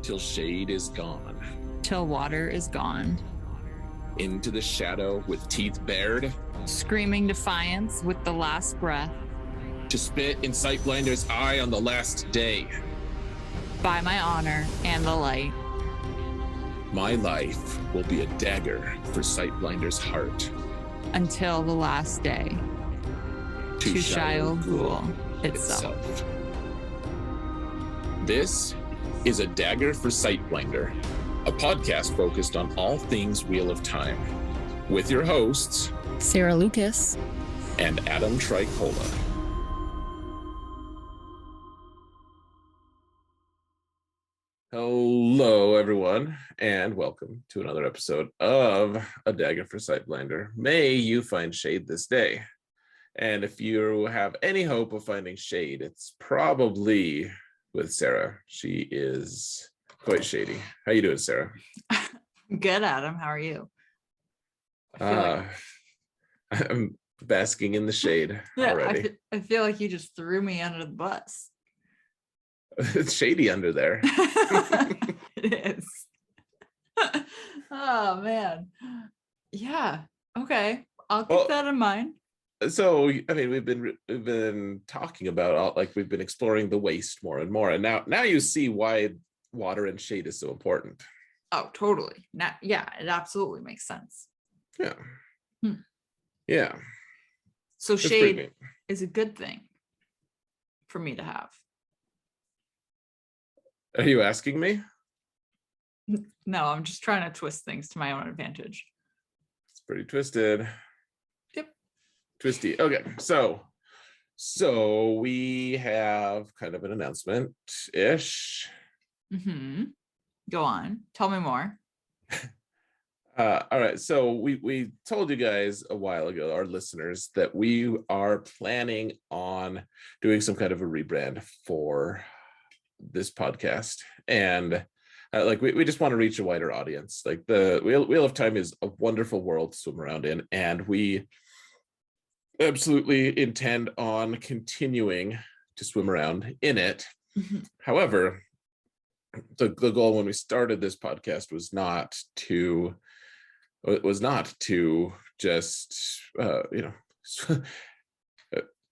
till shade is gone, till water is gone, into the shadow with teeth bared, screaming defiance with the last breath, to spit in Sightblinder's eye on the last day. by my honor and the light. My life will be a dagger for Sightblinder's heart. Until the last day. To Shaiol Ghul itself. This is A Dagger for Sightblinder, a podcast focused on all things Wheel of Time, with your hosts, Sarah Lucas and Adam Tricola. Hello, everyone, and welcome to another episode of A Dagger for Sightblinder. May you find shade this day. And if you have any hope of finding shade, it's probably with Sarah. She is quite shady. How you doing, Sarah? Good, Adam. How are you? I'm basking in the shade already. I feel like you just threw me under the bus. It's shady under there. It is. Oh man. Yeah. Okay. I'll keep that in mind. So, I mean, we've been talking about we've been exploring the waste more and more, and now you see why water and shade is so important. Oh, totally. Yeah, it absolutely makes sense. Yeah. Yeah. So shade is a good thing for me to have. Are you asking me? No, I'm just trying to twist things to my own advantage. It's pretty twisted. Yep. Twisty. Okay, so we have kind of an announcement-ish. Mm-hmm. Go on. Tell me more. All right, so we told you guys a while ago, our listeners, that we are planning on doing some kind of a rebrand for this podcast, and we just want to reach a wider audience. Like, the Wheel of Time is a wonderful world to swim around in, and we absolutely intend on continuing to swim around in it. Mm-hmm. However, the goal when we started this podcast was not to just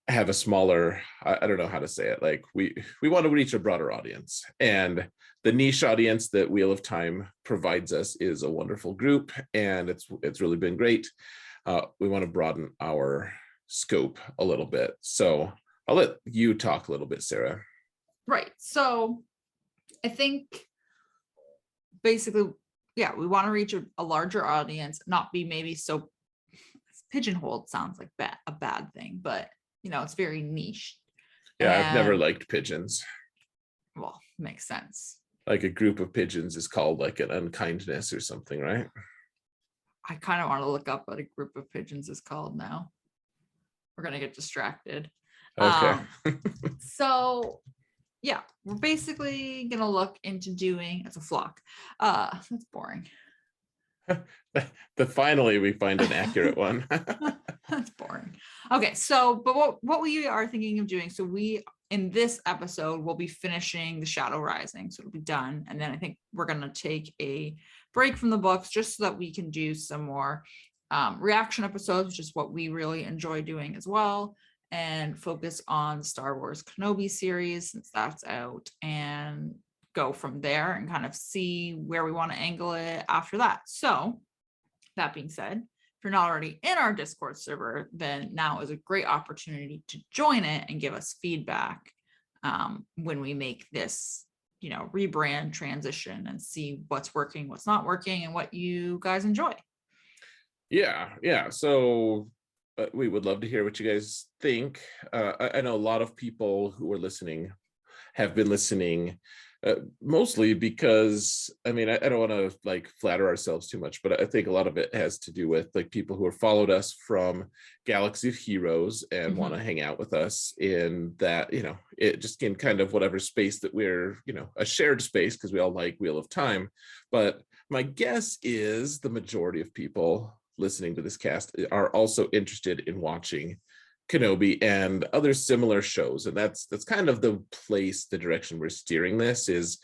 have a smaller, I don't know how to say it, like we want to reach a broader audience, and the niche audience that Wheel of Time provides us is a wonderful group, and it's really been great. We want to broaden our scope a little bit, so I'll let you talk a little bit, Sarah. Right. So I think basically, yeah, we want to reach a larger audience, not be maybe so pigeonholed. Sounds like a bad thing, but it's very niche. Yeah, I've never liked pigeons. Well, makes sense. Like, a group of pigeons is called like an unkindness or something, right? I kind of want to look up what a group of pigeons is called now. We're gonna get distracted. Okay. So yeah, we're basically gonna look into doing, it's a flock. That's boring. Finally we find an accurate one. That's boring. Okay, so but what we are thinking of doing, so we, in this episode, we'll be finishing The Shadow Rising, so it'll be done, and then I think we're gonna take a break from the books just so that we can do some more reaction episodes, which is what we really enjoy doing as well, and focus on Star Wars Kenobi series since that's out, and go from there and kind of see where we want to angle it after that. So that being said, if you're not already in our Discord server, then now is a great opportunity to join it and give us feedback when we make this rebrand transition, and see what's working, what's not working, and what you guys enjoy. Yeah. So we would love to hear what you guys think. I know a lot of people who are listening have been listening mostly because, I mean, I don't want to flatter ourselves too much, but I think a lot of it has to do with people who have followed us from Galaxy of Heroes and want to hang out with us in that, it just in kind of whatever space that we're, a shared space, because we all like Wheel of Time. But my guess is the majority of people listening to this cast are also interested in watching Kenobi and other similar shows, and that's kind of the direction we're steering this is.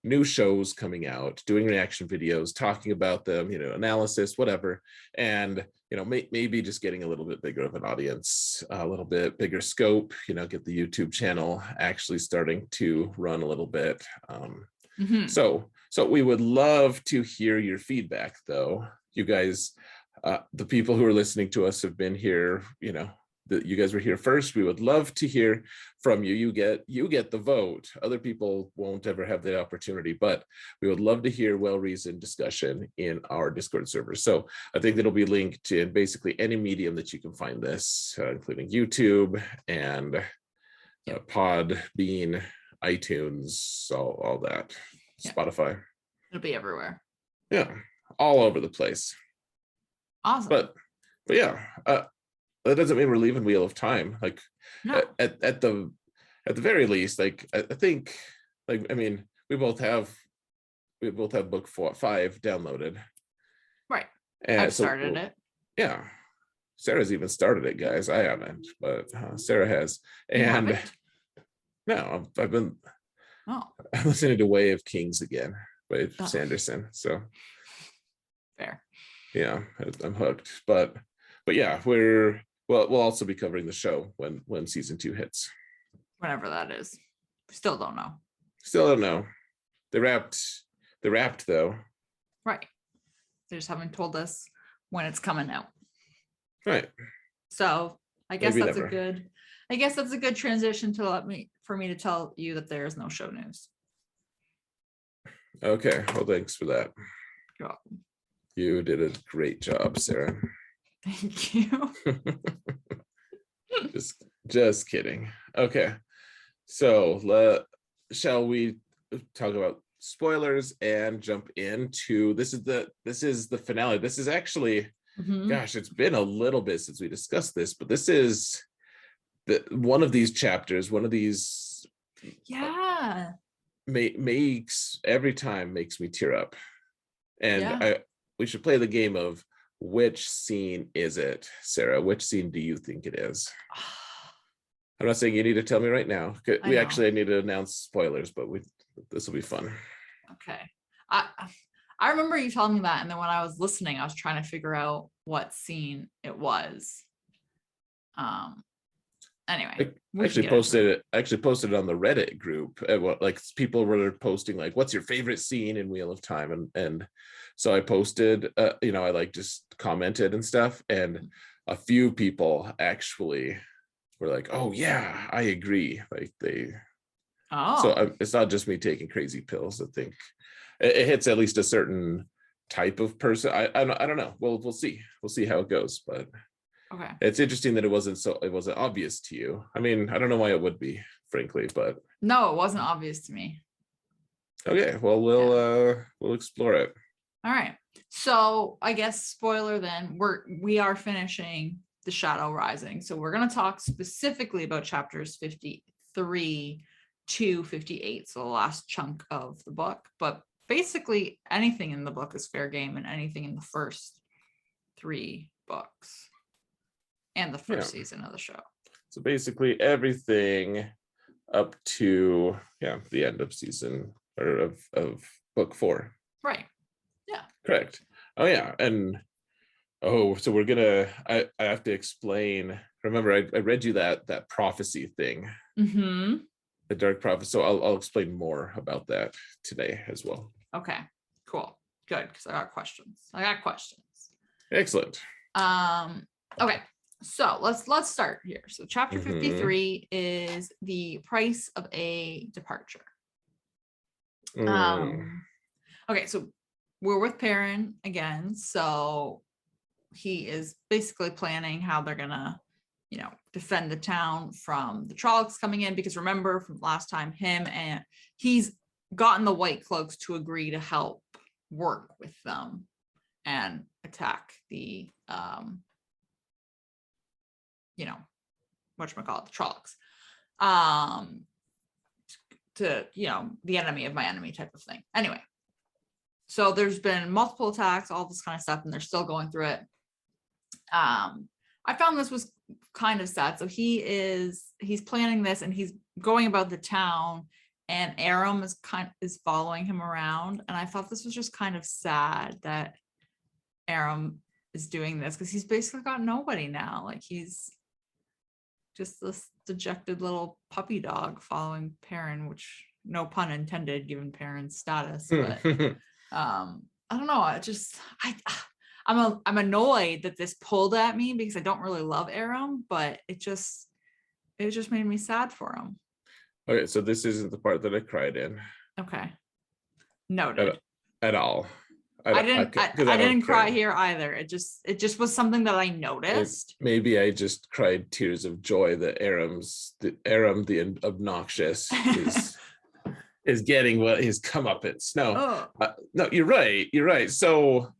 new shows coming out, doing reaction videos, talking about them, analysis, whatever. And, maybe just getting a little bit bigger of an audience, a little bit bigger scope, get the YouTube channel actually starting to run a little bit. So we would love to hear your feedback, though. You guys, the people who are listening to us have been here, you guys were here first. We would love to hear from you. You get the vote. Other people won't ever have the opportunity, but we would love to hear well-reasoned discussion in our Discord server. So I think that'll be linked in basically any medium that you can find this, including YouTube and PodBean, iTunes, all that, Spotify. It'll be everywhere. Yeah, all over the place. Awesome. But yeah. That doesn't mean we're leaving Wheel of Time. Like no. at the very least, like I think, like, I mean, we both have book 5 downloaded. Right. And I've started it. Yeah. Sarah's even started it, guys. I haven't, but Sarah has. And no, I've been listening to Way of Kings again by Sanderson. So fair. Yeah, I'm hooked. But yeah, we'll also be covering the show when season 2 hits. Whenever that is. We still don't know. Still don't know. They're wrapped though. Right. They just haven't told us when it's coming out. Right. So I guess Maybe that's never. a good transition for me to tell you that there is no show news. Okay. Well, thanks for that. You're welcome. You did a great job, Sarah. Thank you. just kidding. Okay. So shall we talk about spoilers and jump into this is the finale. This is actually gosh, it's been a little bit since we discussed this, but this is one of these chapters, one of these makes me tear up. And we should play the game of which scene is it, Sarah? Which scene do you think it is? I'm not saying you need to tell me right now. We actually need to announce spoilers, but this will be fun. Okay. I remember you telling me that, and then when I was listening, I was trying to figure out what scene it was. Anyway, I actually posted it on the Reddit group. Like people were posting like, "What's your favorite scene in Wheel of Time?" And so I posted, I like just commented and stuff, and a few people actually were like, "Oh yeah, I agree." Like so it's not just me taking crazy pills. I think it hits at least a certain type of person. I don't know. We'll see how it goes, but. Okay. It's interesting that it wasn't obvious to you. I mean, I don't know why it would be, frankly, but no, it wasn't obvious to me. Okay, well we'll explore it. All right. So I guess spoiler then, we are finishing The Shadow Rising. So we're gonna talk specifically about chapters 53 to 58. So the last chunk of the book. But basically anything in the book is fair game, and anything in the first 3 books. And the first season of the show. So basically everything up to the end of season or of book 4. Right. Yeah. Correct. Oh yeah. And so we're gonna I have to explain. Remember, I read you that prophecy thing. Mm-hmm. The dark prophecy. So I'll explain more about that today as well. Okay. Cool. Good. Because I got questions. Excellent. Okay. So let's start here. So chapter 53 is the price of a departure. Okay, so we're with Perrin again. So he is basically planning how they're gonna, defend the town from the Trollocs coming in, because remember from last time, he's gotten the White Cloaks to agree to help work with them and attack the the Trollocs, to the enemy of my enemy type of thing. Anyway, so there's been multiple attacks, all this kind of stuff, and they're still going through it. I found this was kind of sad. So he's planning this, and he's going about the town and Aram is following him around. And I thought this was just kind of sad that Aram is doing this, because he's basically got nobody now. Like, he's just this dejected little puppy dog following Perrin, which, no pun intended given Perrin's status, but I don't know. I'm annoyed that this pulled at me, because I don't really love Aram, but it just made me sad for him. Okay, so this isn't the part that I cried in. Okay, noted. At all. I didn't cry here either. It just was something that I noticed. Maybe I just cried tears of joy that Aram the obnoxious is getting what his comeuppance. No, no, you're right. So,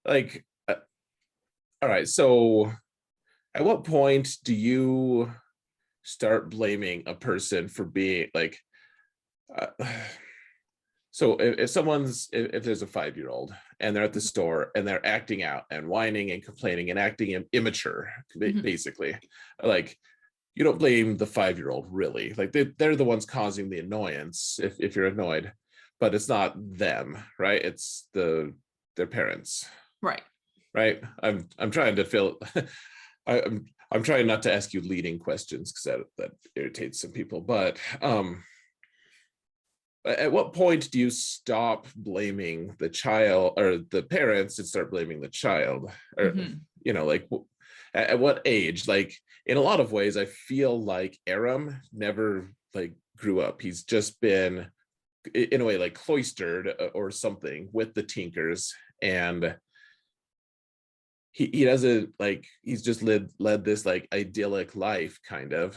like, all right. So, at what point do you start blaming a person for being like? So if there's a 5-year-old and they're at the store and they're acting out and whining and complaining and acting immature, basically, like, you don't blame the 5-year-old, really. Like, they're the ones causing the annoyance if you're annoyed, but it's not them, right? It's their parents. Right. I'm trying to feel I'm trying not to ask you leading questions, because that irritates some people, but at what point do you stop blaming the child or the parents and start blaming the child? Or, like, at what age? Like, in a lot of ways, I feel like Aram never, like, grew up. He's just been, in a way, like, cloistered or something with the Tinkers, and he doesn't, like, he's just led this, like, idyllic life, kind of.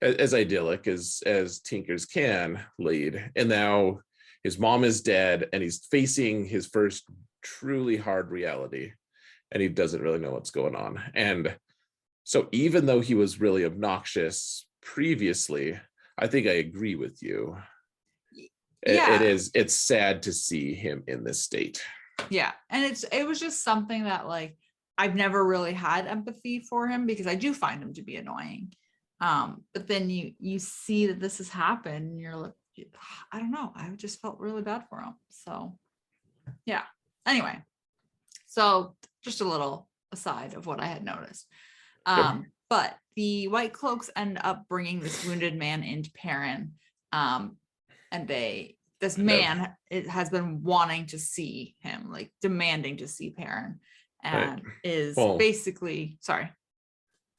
As idyllic as Tinkers can lead. And now his mom is dead and he's facing his first truly hard reality, and he doesn't really know what's going on. And so even though he was really obnoxious previously, I think I agree with you. It's sad to see him in this state. Yeah. And it was just something that, like, I've never really had empathy for him, because I do find him to be annoying. But then you see that this has happened and you're like, I don't know, I just felt really bad for him. So yeah, anyway, so just a little aside of what I had noticed. But the White Cloaks end up bringing this wounded man into Perrin, and this man has been wanting to see him, like demanding to see Perrin, and basically sorry.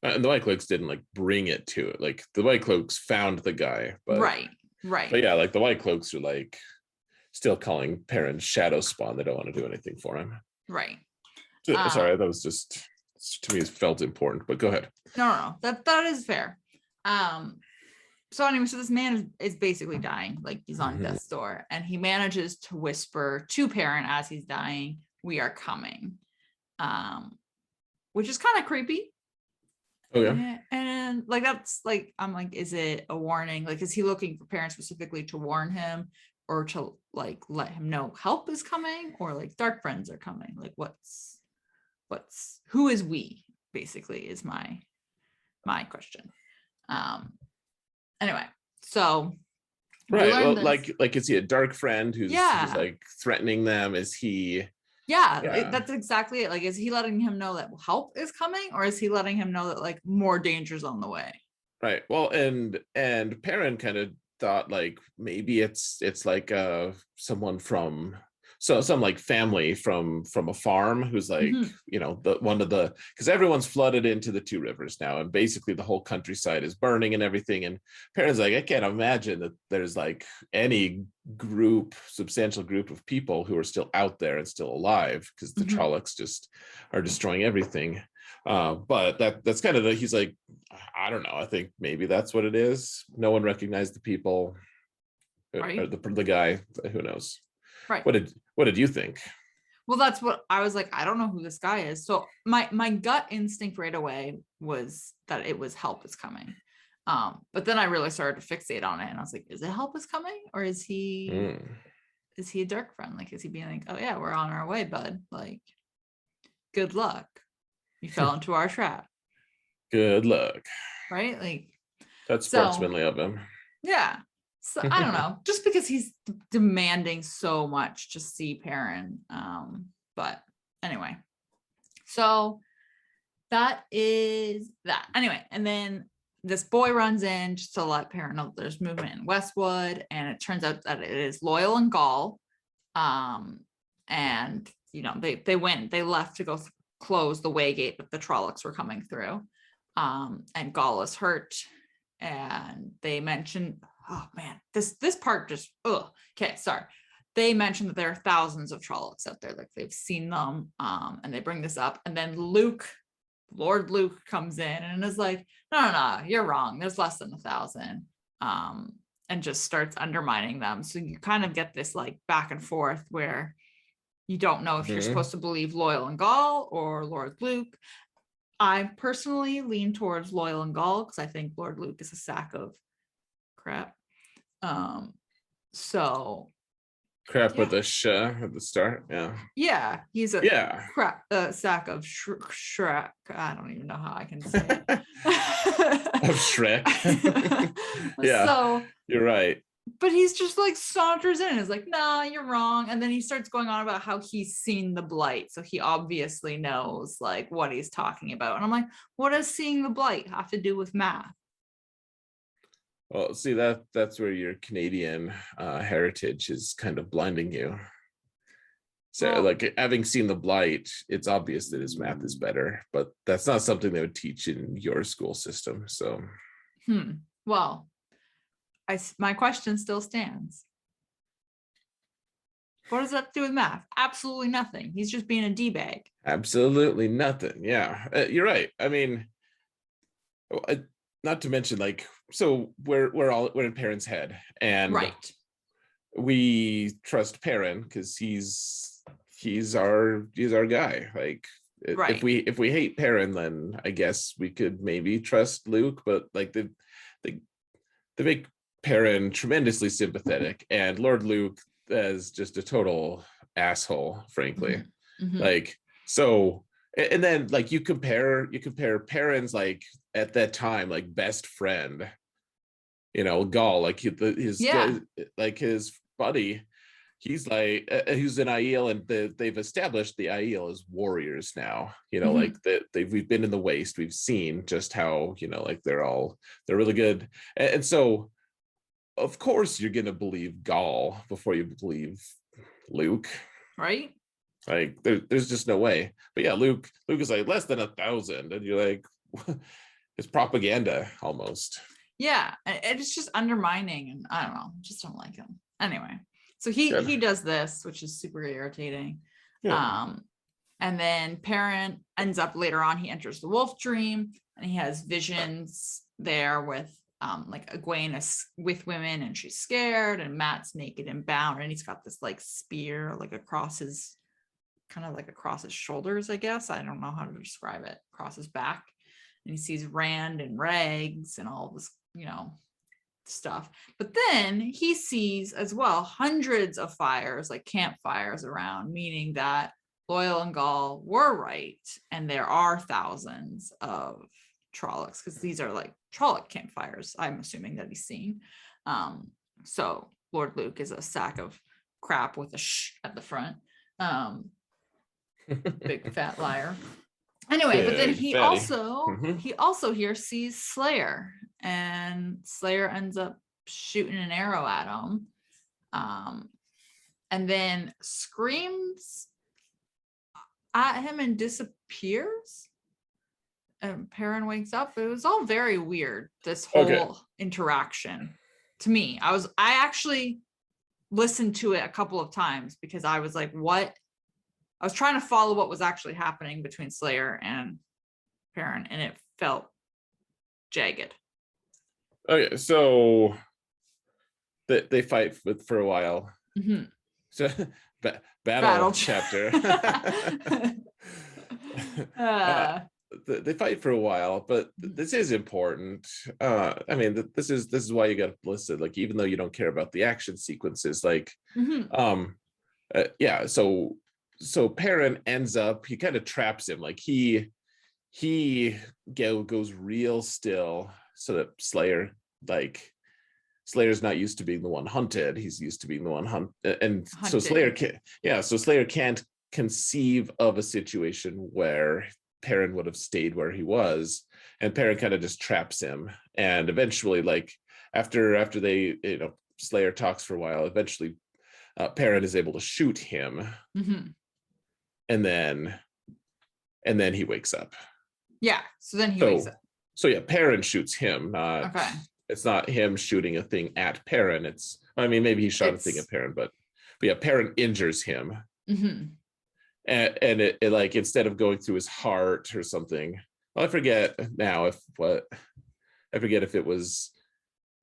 And the White Cloaks didn't, like, bring it to it. Like, the White Cloaks found the guy, but right. But yeah, like, the White Cloaks are, like, still calling Perrin shadow spawn. They don't want to do anything for him. Right. Sorry, that was just, to me, it felt important. But go ahead. No, that is fair. So anyway, so this man is basically dying. Like, he's on death's door, and he manages to whisper to Perrin as he's dying, "We are coming," which is kind of creepy. Oh yeah. And like, that's like, I'm like, is it a warning? Like, is he looking for Perrin specifically to warn him, or to, like, let him know help is coming, or like dark friends are coming? Like, who is we, basically, is my question. Anyway, so right. Well, like, is he a dark friend who's like threatening them? Is he? Yeah, that's exactly it. Like, is he letting him know that help is coming, or is he letting him know that, like, more danger's on the way? Right. Well, and Perrin kind of thought, like, maybe it's like someone from some, like, family from a farm who's, like, because everyone's flooded into the two rivers now, and basically the whole countryside is burning and everything. And Perrin's like, I can't imagine that there's, like, any substantial group of people who are still out there and still alive, because the Trollocs just are destroying everything. But that's kind of he's like, I don't know, I think maybe that's what it is. No one recognized the people, right? Or the guy, who knows? Right. What did you think? Well, that's what I was like, I don't know who this guy is. So my gut instinct right away was that it was help is coming. But then I really started to fixate on it, and I was like, is it help is coming, or is he a dark friend? Like, is he being like, oh yeah, we're on our way, bud, like, good luck, you fell into our trap, good luck, right? Like, that's sportsmanly of him. Yeah. So I don't know, just because he's demanding so much to see Perrin. But anyway, so that is that. Anyway, and then this boy runs in just to let Perrin know there's movement in Westwood, and it turns out that it is Loyal and Gall. And they left to go close the Waygate, but the Trollocs were coming through. And Gall is hurt, and they mentioned, oh man, this part just okay, sorry. They mentioned that there are thousands of Trollocs out there, like they've seen them, and they bring this up, and then Lord Luke comes in and is like, no, you're wrong, there's less than 1,000, and just starts undermining them. So you kind of get this like back and forth where you don't know if you're supposed to believe Loyal and Gall or Lord Luke. I personally lean towards Loyal and Gall because I think Lord Luke is a sack of crap. So crap with a sh at the start. Yeah, he's a crap sack of Shrek. I don't even know how I can say it. Of Shrek. Yeah, so you're right. But he's just like saunters in and is like, nah, you're wrong. And then he starts going on about how he's seen the blight. So he obviously knows like what he's talking about. And I'm like, what does seeing the blight have to do with math? Well, see, that's where your Canadian heritage is kind of blinding you. So like having seen the blight, it's obvious that his math is better, but that's not something they would teach in your school system. So well, my question still stands. What does that do with math? Absolutely nothing. He's just being a D-bag. Absolutely nothing. Yeah, you're right. I mean, not to mention, like, so we're in Perrin's head, and right, we trust Perrin because he's our guy. Like, right. If we hate Perrin, then I guess we could maybe trust Luke. But like they make Perrin tremendously sympathetic, and Lord Luke as just a total asshole, frankly. Like, so, and then like you compare Perrin's like at that time like best friend, Gall, like his buddy, he's like who's an Aiel, and they've established the Aiel as warriors now, like we've been in the Waste, we've seen just how like they're really good, and so of course you're gonna believe Gall before you believe Luke, right? Like there's just no way. But yeah, Luke is like less than 1,000, and you're like, it's propaganda almost. Yeah, it's just undermining, and I don't know, just don't like him. Anyway, so he does this, which is super irritating. Yeah. And then Perrin ends up later on, he enters the wolf dream, and he has visions there with like Egwene is with women and she's scared, and Matt's naked and bound, and he's got this like spear like across his shoulders, I guess. I don't know how to describe it, across his back. And he sees Rand and rags and all this, stuff. But then he sees as well hundreds of fires, like campfires around, meaning that Loyal and Gall were right, and there are thousands of Trollocs, because these are like Trolloc campfires, I'm assuming, that he's seen. So Lord Luke is a sack of crap with a sh at the front. Big fat liar. Anyway, but then he also here sees Slayer, and Slayer ends up shooting an arrow at him, and then screams at him and disappears, and Perrin wakes up. It was all very weird, this whole interaction to me. I actually listened to it a couple of times because I was like, what? I was trying to follow what was actually happening between Slayer and Perrin, and it felt jagged. Okay, so they fight for a while. So battle chapter. They fight for a while, but this is important. I mean, this is why you got to listen. Like, even though you don't care about the action sequences, like, yeah. So Perrin ends up, he kind of traps him. Like he goes real still so that Slayer like Slayer's not used to being the one hunted. He's used to being the one and so Hunted. Slayer can't conceive of a situation where Perrin would have stayed where he was, and Perrin kind of just traps him. And eventually, like after they, Slayer talks for a while, eventually Perrin is able to shoot him, and then he wakes up. Yeah, so then he wakes up. So yeah, Perrin shoots him, not Okay. It's not him shooting a thing at Perrin. Maybe he shot a thing at Perrin, but yeah, Perrin injures him. And it like, instead of going through his heart or something, well, I forget if it was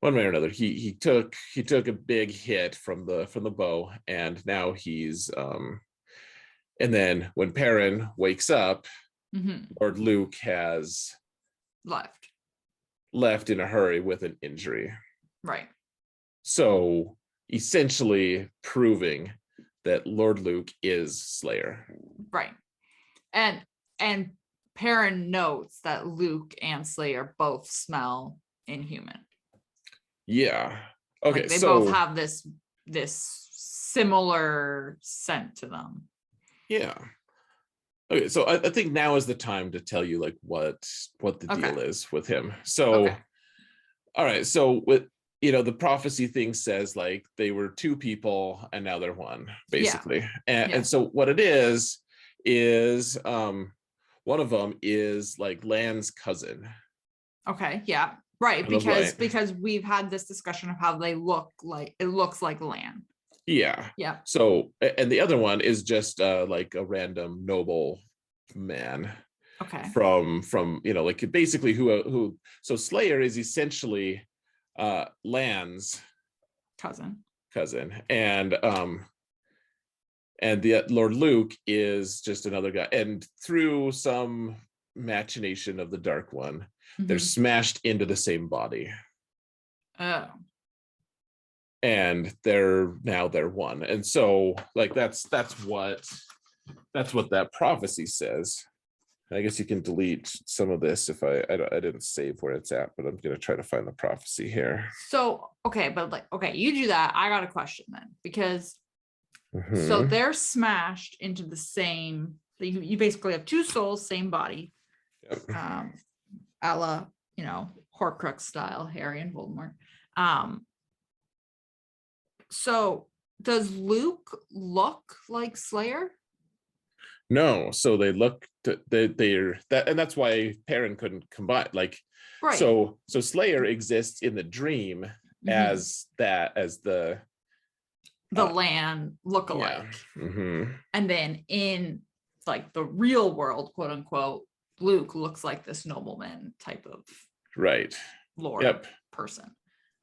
one way or another. He took a big hit from the bow, and now he's and then when Perrin wakes up, Lord Luke has left in a hurry with an injury. Right. So essentially proving that Lord Luke is Slayer. Right. And Perrin notes that Luke and Slayer both smell inhuman. Yeah. Okay. Like they both have this similar scent to them. Yeah. Okay, so I think now is the time to tell you like what the deal is with him. So, all right. So with the prophecy thing says like they were two people and now they're one, basically. And so what it is one of them is like Lan's cousin. Okay. Yeah. Right. Because we've had this discussion of how they looks like Lan. Yeah. Yeah. So, and the other one is just like a random noble man. Okay. From like basically who so Slayer is essentially Lan's cousin, and the Lord Luke is just another guy, and through some machination of the Dark One, they're smashed into the same body. Oh. And they're one. And so like that's what that prophecy says. I guess you can delete some of this if I didn't save where it's at, but I'm going to try to find the prophecy here. So, you do that. I got a question then, because so they're smashed into the same, you basically have two souls, same body. Yep. A la, Horcrux style, Harry and Voldemort. So does Luke look like Slayer? No, so they look they're that, and that's why Perrin couldn't combine. Like, right. So Slayer exists in the dream as the Lan lookalike, and then in like the real world, quote unquote, Luke looks like this nobleman type of lord person.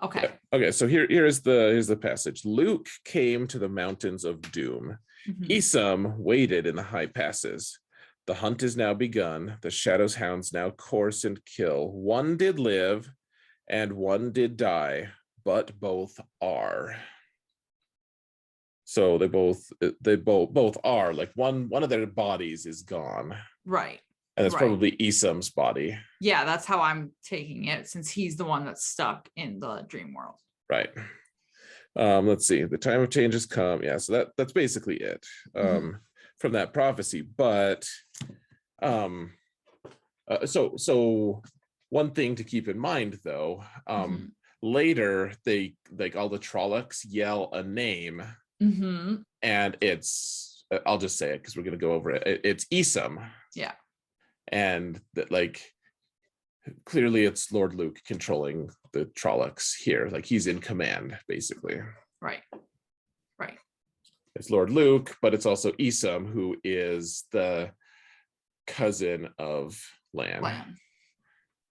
Okay. Yep. Okay. So here's the passage. Luke came to the mountains of doom. Isam waited in the high passes. The hunt is now begun. The Shadow's hounds now course and kill. One did live, and one did die, but both are. So they both are. Like one of their bodies is gone. Right. And it's probably Isam's body. Yeah, that's how I'm taking it, since he's the one that's stuck in the dream world. Right. Let's see. The time of change has come. Yeah, so that's basically it from that prophecy. But so one thing to keep in mind, though, later they like all the Trollocs yell a name, and it's I'll just say it because we're gonna go over it. It's Isam. Yeah. And that, like, clearly it's Lord Luke controlling the Trollocs here. Like, he's in command, basically. Right. It's Lord Luke, but it's also Isam, who is the cousin of Lan.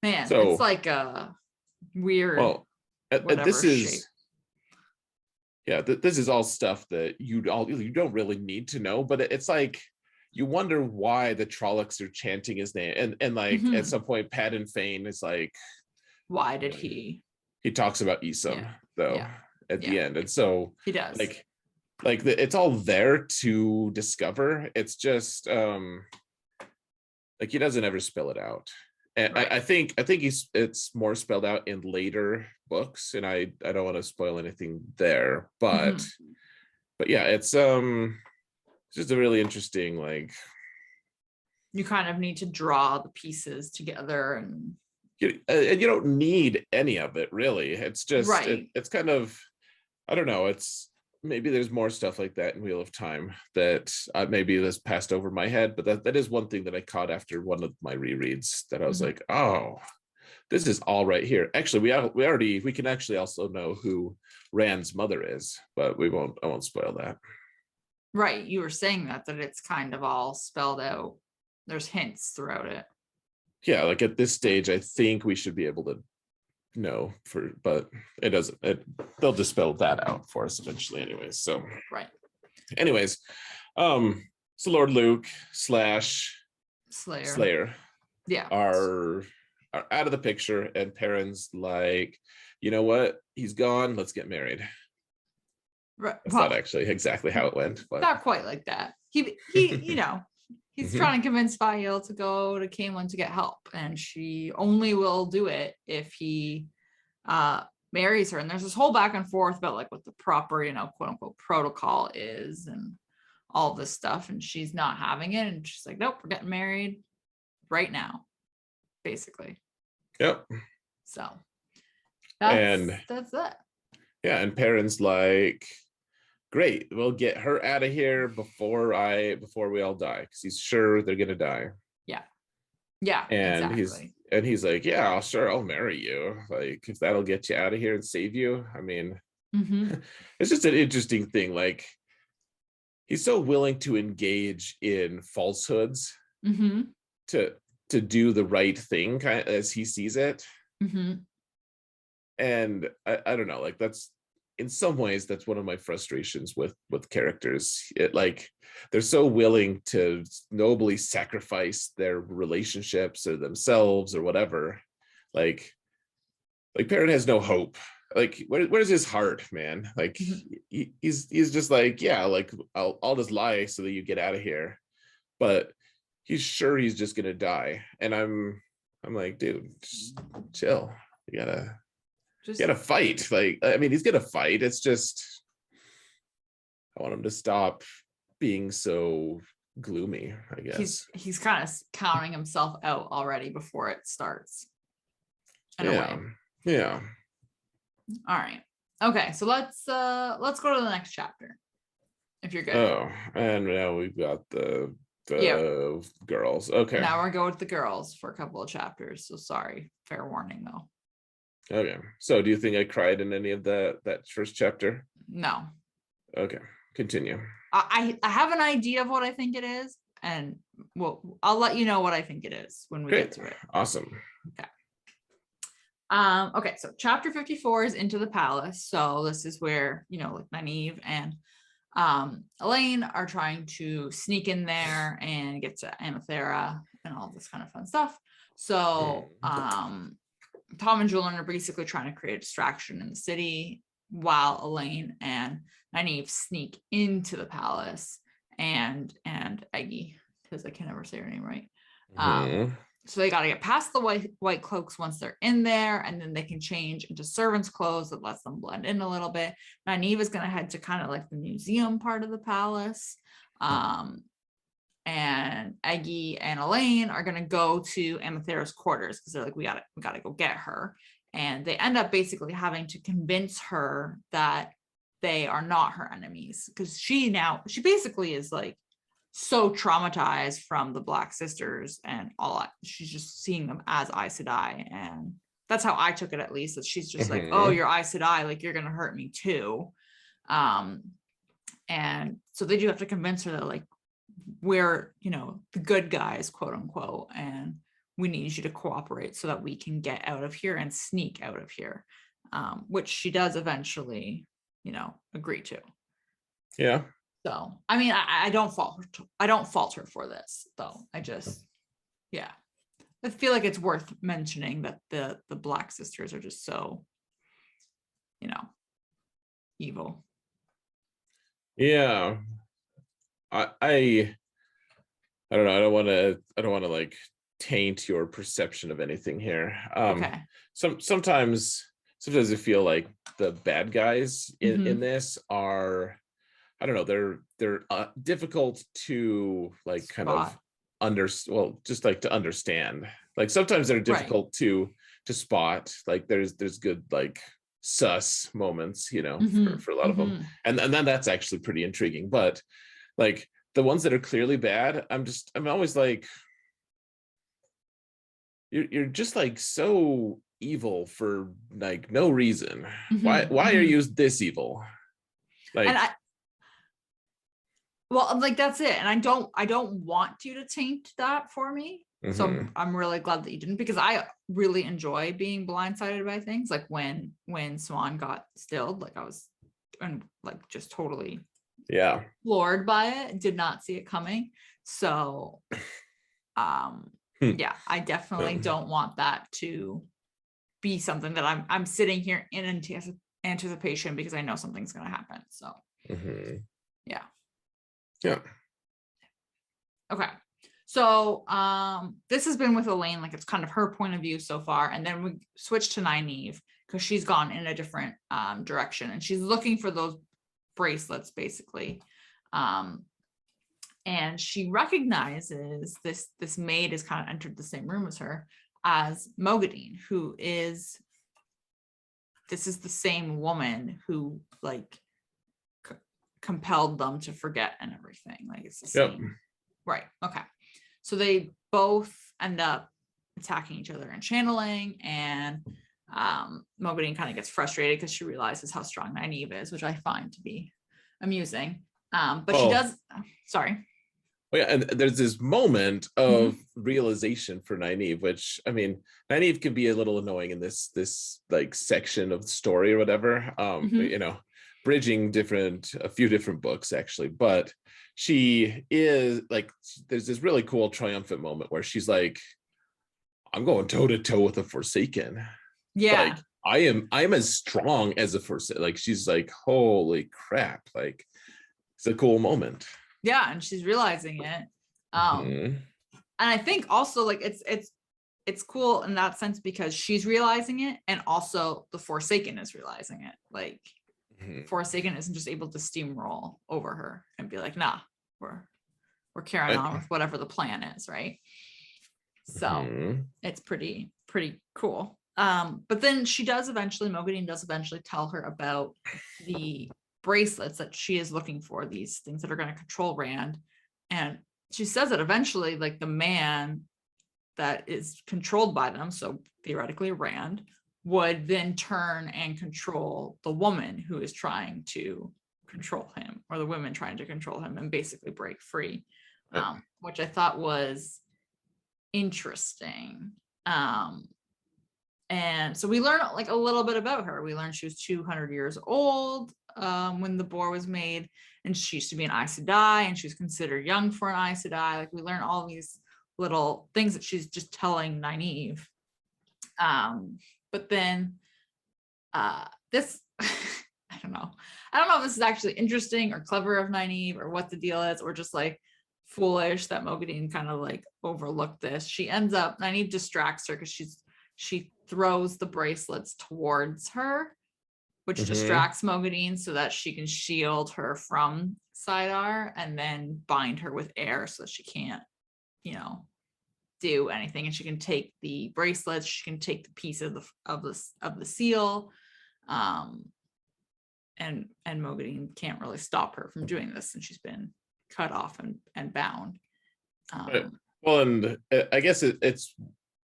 Man, so, it's like a weird. Well, this is this is all stuff that you don't really need to know, but it's like, you wonder why the Trollocs are chanting his name, and like at some point Padden Fane is like, why did he talks about Isam at the end, and so he does like it's all there to discover. It's just like he doesn't ever spill it out, And Right. I think it's more spelled out in later books, and I don't want to spoil anything there, Mhm. but yeah, it's just a really interesting, like, You kind of need to draw the pieces together and and you don't need any of it really. It's just right. it's kind of, I don't know, it's maybe there's more stuff like that in Wheel of Time that maybe this passed over my head, but that is one thing that I caught after one of my rereads, that I was Mhm. like, oh, this is all right here. Actually, we can actually also know who Rand's mother is, but I won't spoil that. Right. You were saying that it's kind of all spelled out. There's hints throughout it. Yeah, like at this stage, I think we should be able to know but it doesn't. They'll just spell that out for us eventually, anyways. So, Right. anyways, so Lord Luke slash Slayer. Slayer Yeah. are out of the picture, and Perrin's like, you know what? He's gone. Let's get married. Right. That's not Well, actually exactly how it went, but not quite like that. He's Mhm. trying to convince Fael to go to Camelin to get help, and she only will do it if he uh marries her. And there's this whole back and forth about like what the proper, quote unquote protocol is and all this stuff. And she's not having it. And she's like, nope, we're getting married right now, basically. Yep. So And that's it. yeah, and Perrin's like, great, we'll get her out of here before we all die, because he's sure they're gonna die. Yeah. Yeah, And exactly. he's like, yeah, sure, I'll marry you, like, if that'll get you out of here and save you. I mean, Mm-hmm. it's just an interesting thing, like, he's so willing to engage in falsehoods Mm-hmm. to do the right thing, kind of, as he sees it. Mm-hmm. And I don't know, like, that's, in some ways, that's one of my frustrations with characters. It, like, they're so willing to nobly sacrifice their relationships or themselves or whatever, like Perrin has no hope. Like, where's his heart, man? Like, Mm-hmm. he's just like, yeah, like, I'll just lie so that you get out of here, but he's sure he's just gonna die. And I'm like, dude, just chill. You Just fight. Like, I mean, he's gonna fight. It's just, I want him to stop being so gloomy, I guess. he's kind of counting himself out already before it starts, in a Yeah. way. Yeah. All right. Okay, so let's go to the next chapter if you're good. Oh, and now we've got Yeah. the girls. Okay. Now we're going with the girls for a couple of chapters. So sorry. Fair warning though. Okay. So do you think I cried in any of that first chapter? No. Okay. Continue. I have an idea of what I think it is, and well, I'll let you know what I think it is when we get Great. to it. Awesome. Okay. Okay, so chapter 54 is Into the Palace. So this is where, like Nynaeve and Elaine are trying to sneak in there and get to Amathera and all this kind of fun stuff. So Tom and Julian are basically trying to create a distraction in the city while Elaine and Nynaeve sneak into the palace, and Eggie, because I can never say her name right. Mhm. So they got to get past the white cloaks once they're in there, and then they can change into servants' clothes that lets them blend in a little bit. Nynaeve is going to head to kind of like the museum part of the palace. And Eggie and Elaine are going to go to Amathera's quarters because they're like, we gotta go get her. And they end up basically having to convince her that they are not her enemies, because she basically is like so traumatized from the Black Sisters and all that. She's just seeing them as Aes Sedai, and that's how I took it, at least, that she's just like, oh, you're Aes Sedai, like you're gonna hurt me too. And so they do have to convince her that, like, we're, the good guys, quote unquote, and we need you to cooperate so that we can get out of here and sneak out of here, which she does eventually, agree to. Yeah. So, I mean, I don't fault her for this, though. I just, yeah, I feel like it's worth mentioning that the Black Sisters are just so, evil. Yeah. I don't know. I don't want to like taint your perception of anything here. Okay. Sometimes I feel like the bad guys in Mhm. this are, I don't know, they're difficult to like kind of Spot. just like to understand. Like sometimes they're Right. difficult to spot. Like there's good like sus moments, you know, Mhm. for a lot of them, Mhm. and then that's actually pretty intriguing. But like the ones that are clearly bad, I'm always like, you're just like so evil for like no reason. Mhm. Why are Mhm. you this evil? And Like, well, like that's it. And I don't want you to taint that for me. So mhm. I'm really glad that you didn't, because I really enjoy being blindsided by things. Like when Swan got stilled, like I was and like just totally Yeah. floored by it, did not see it coming. So um Hmm. yeah, I definitely Um, don't want that to be something that I'm sitting here in anticipation because I know something's gonna happen. So mhm. yeah. Yeah. Okay. So this has been with Elaine, like it's kind of her point of view so far. And then we switch to Nynaeve because she's gone in a different direction and she's looking for those bracelets basically. Um, and she recognizes this maid has kind of entered the same room as her as Mogadine, who is this is the same woman who like compelled them to forget and everything. Like it's the Yep. same. Right. Okay. So they both end up attacking each other and channeling, and Mogadine kind of gets frustrated because she realizes how strong Nynaeve is, which I find to be amusing. But she Oh, does. Sorry. well, yeah, and there's this moment of Mhm. realization for Nynaeve, which I mean, Nynaeve can be a little annoying in this like section of the story or whatever. Mhm. You know, bridging a few different books actually, but she is like, there's this really cool triumphant moment where she's like, I'm going toe to toe with a Forsaken. Yeah. Like I'm as strong as a Forsaken. Like she's like, holy crap! Like it's a cool moment. Yeah, and she's realizing it. Mhm. And I think also like it's cool in that sense because she's realizing it, and also the Forsaken is realizing it. Like Mhm. Forsaken isn't just able to steamroll over her and be like, nah, we're carrying Right. on with whatever the plan is, right? So Mhm. it's pretty cool. But then Mogadine does eventually tell her about the bracelets that she is looking for, these things that are going to control Rand. And she says that eventually, like the man that is controlled by them, so theoretically Rand, would then turn and control the woman who is trying to control him, or the women trying to control him, and basically break free, Right. which I thought was interesting. Um, and so we learn like a little bit about her. We learned she was 200 years old when the boar was made, and she used to be an Aes Sedai, and she was considered young for an Aes Sedai. Like we learn all these little things that she's just telling Nynaeve. But then this, I don't know. I don't know if this is actually interesting or clever of Nynaeve or what the deal is, or just like foolish that Mogadine kind of like overlooked this. She ends up, Nynaeve distracts her because she throws the bracelets towards her, which Mhm. distracts Mogadine so that she can shield her from Sidar and then bind her with air so that she can't, you know, do anything. And she can take the bracelets, she can take the piece of the seal. Um, and Mogadine can't really stop her from doing this since she's been cut off and bound. Right. Um, Well, and I guess it's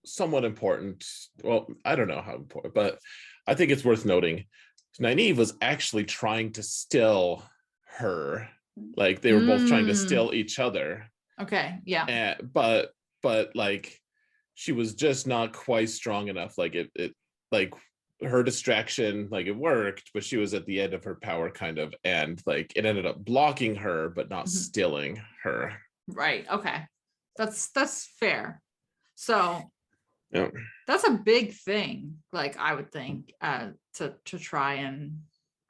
somewhat important. Well, I don't know how important, but I think it's worth noting. Nynaeve was actually trying to still her. Like they were both trying to still each other. okay, yeah. But like she was just not quite strong enough. Like it like her distraction, like it worked, but she was at the end of her power kind of, and like it ended up blocking her, but not Mhm. stilling her. Right. Okay. That's fair. So Yeah. that's a big thing, like I would think, to try and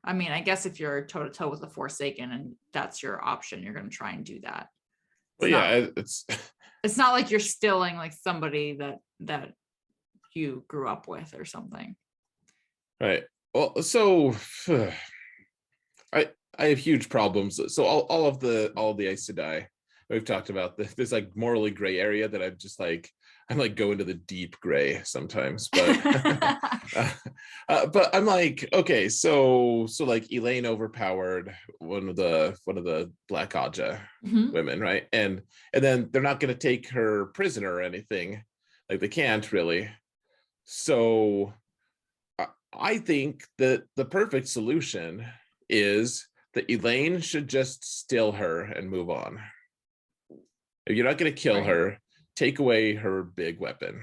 I mean, I guess if you're toe to toe with the Forsaken and that's your option, you're gonna try and do that. Well, yeah, it's it's not like you're stilling like somebody that you grew up with or something. right. Well, so I I have huge problems. So all the Aes Sedai, we've talked about this like morally gray area that I'm like go into the deep gray sometimes, but uh, but I'm like, okay, so like Elaine overpowered one of the Black Aja Mhm. women, right? And then they're not going to take her prisoner or anything, like they can't really. So I think that the perfect solution is that Elaine should just still her and move on. If you're not going to kill Right. her, take away her big weapon.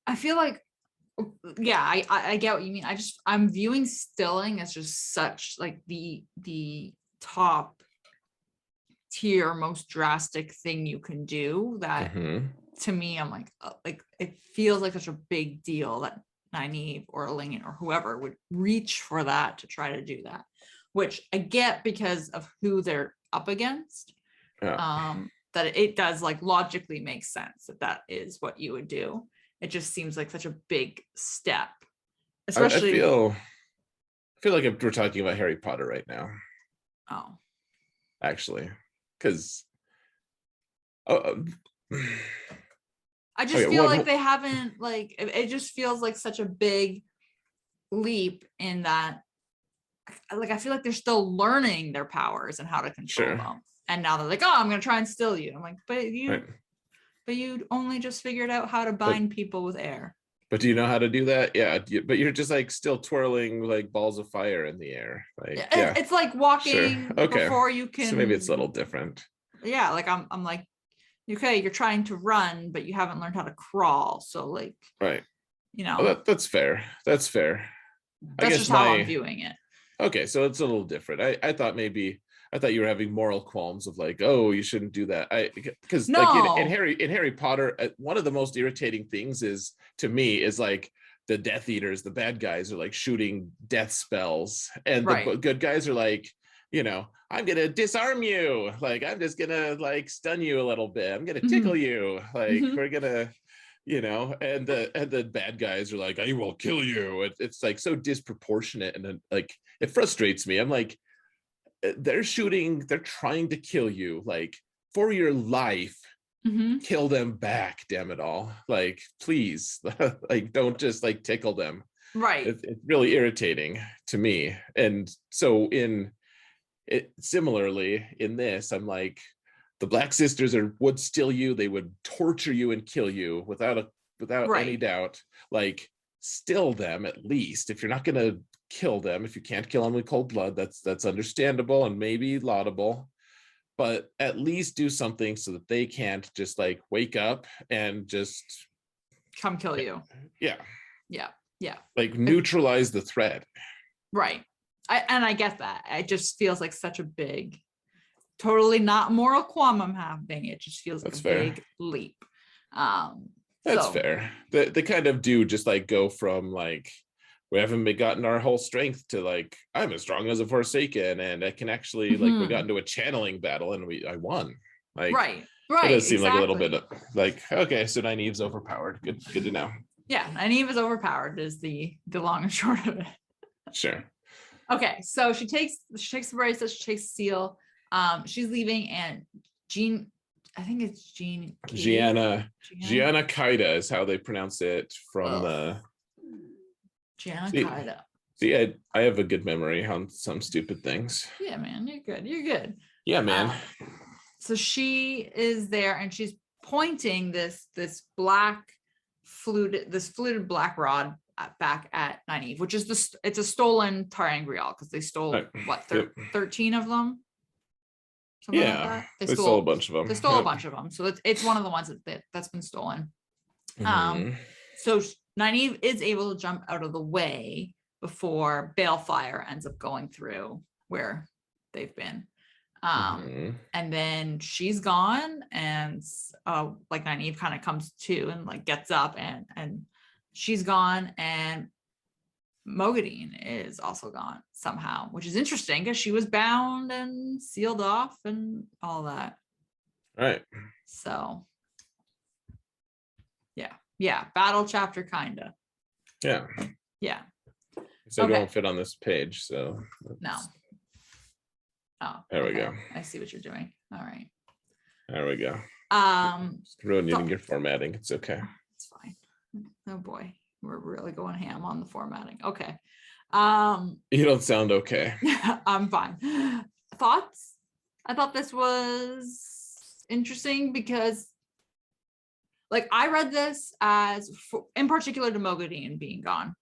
I feel like, yeah, I get what you mean. I'm viewing stilling as just such like the top tier, most drastic thing you can do that Mm-hmm. to me, I'm like it feels like such a big deal that Nynaeve or Elaine or whoever would reach for that to try to do that, which I get because of who they're up against. Yeah. That it does like logically make sense that is what you would do. It just seems like such a big step, I especially. feel like we're talking about Harry Potter right now, Oh, actually, because oh, I just okay, feel one like they haven't like it just feels like such a big leap in that like I feel like they're still learning their powers and how to control sure, them. And now they're like, oh, I'm gonna try and still you. I'm like, right, but you only just figured out how to but bind people with air. do you know how to do that? Yeah, but you're just like still twirling like balls of fire in the air, like yeah, It's like sure, walking okay, before you so maybe it's a little can. different. Yeah, like I'm like, okay, you're trying to run, but you haven't learned how to crawl. So like, Right. you Oh, know, that's fair. That's fair. I that's guess just how I'm my viewing it. okay, so it's a little different. I thought you were having moral qualms of like, oh, you shouldn't do that. Because like No, in Harry Potter, one of the most irritating things is to me is like the Death Eaters, the bad guys are like shooting death spells, and the right. good guys are like, I'm gonna disarm you. Like I'm just gonna like stun you a little bit. I'm gonna tickle Mhm. you. Like Mhm. we're gonna and the bad guys are like, I will kill you. It's like so disproportionate, and then like it frustrates me. I'm like, they're trying to kill you like for your life. Mhm. Kill them back, damn it all. Like please, like don't just like tickle them. Right. It's really irritating to me. And so similarly in this, I'm like, the Black Sisters would still you. They would torture you and kill you without any Right. doubt. Like still them at least. If you're not gonna kill them, if you can't kill them with cold blood, that's understandable and maybe laudable. But at least do something so that they can't just like wake up and just Come kill you. yeah, Yeah. Yeah. like neutralize the threat. Right. I get that. It just feels like such a big, totally not moral qualm I'm having. It just feels like a That's fair. big leap. Um, That's so fair. They kind of do just like go from like we haven't gotten our whole strength to like I'm as strong as a Forsaken, and I can actually like we got mhm. into a channeling battle and I won. Like Right. it Right. does seem like a little bit Exactly. of, like okay, so Nynaeve's overpowered. Good to know. Yeah. And Eve is overpowered is the long and short of it. Sure. Okay. So she takes the bracelet, she takes the seal. She's leaving and Jean, I think it's Jean Cade. Gianna Kaida is how they pronounce it from Ugh. the Gianna see Kaida. see I have a good memory on some stupid things. Yeah, man, you're good. You're good. Yeah, man. So she is there and she's pointing this fluted black rod back at Nynaeve, which is it's a stolen Tarangrial because they stole what Yep. 13 of them, something like Yeah, that. they stole a bunch of them. They stole a Yep. bunch of them, so it's one of the ones that's been stolen. Mm-hmm. So Nynaeve is able to jump out of the way before Balefire ends up going through where they've been. Mm-hmm. And then she's gone, and like Nynaeve kind of comes to and like gets up, and she's gone, and Mogadine is also gone somehow, which is interesting because she was bound and sealed off and all that. Right. So yeah, battle chapter kinda. Yeah. Yeah. So Okay. it won't fit on this page. So No. Oh, there we okay. go. I see what you're doing. All right. There we go. Just ruining your formatting. It's okay. It's fine. Oh boy, we're really going ham on the formatting. Okay. You don't sound okay. I'm fine. Thoughts? I thought this was interesting because, like, I read this as, in particular, to Mogadine being gone.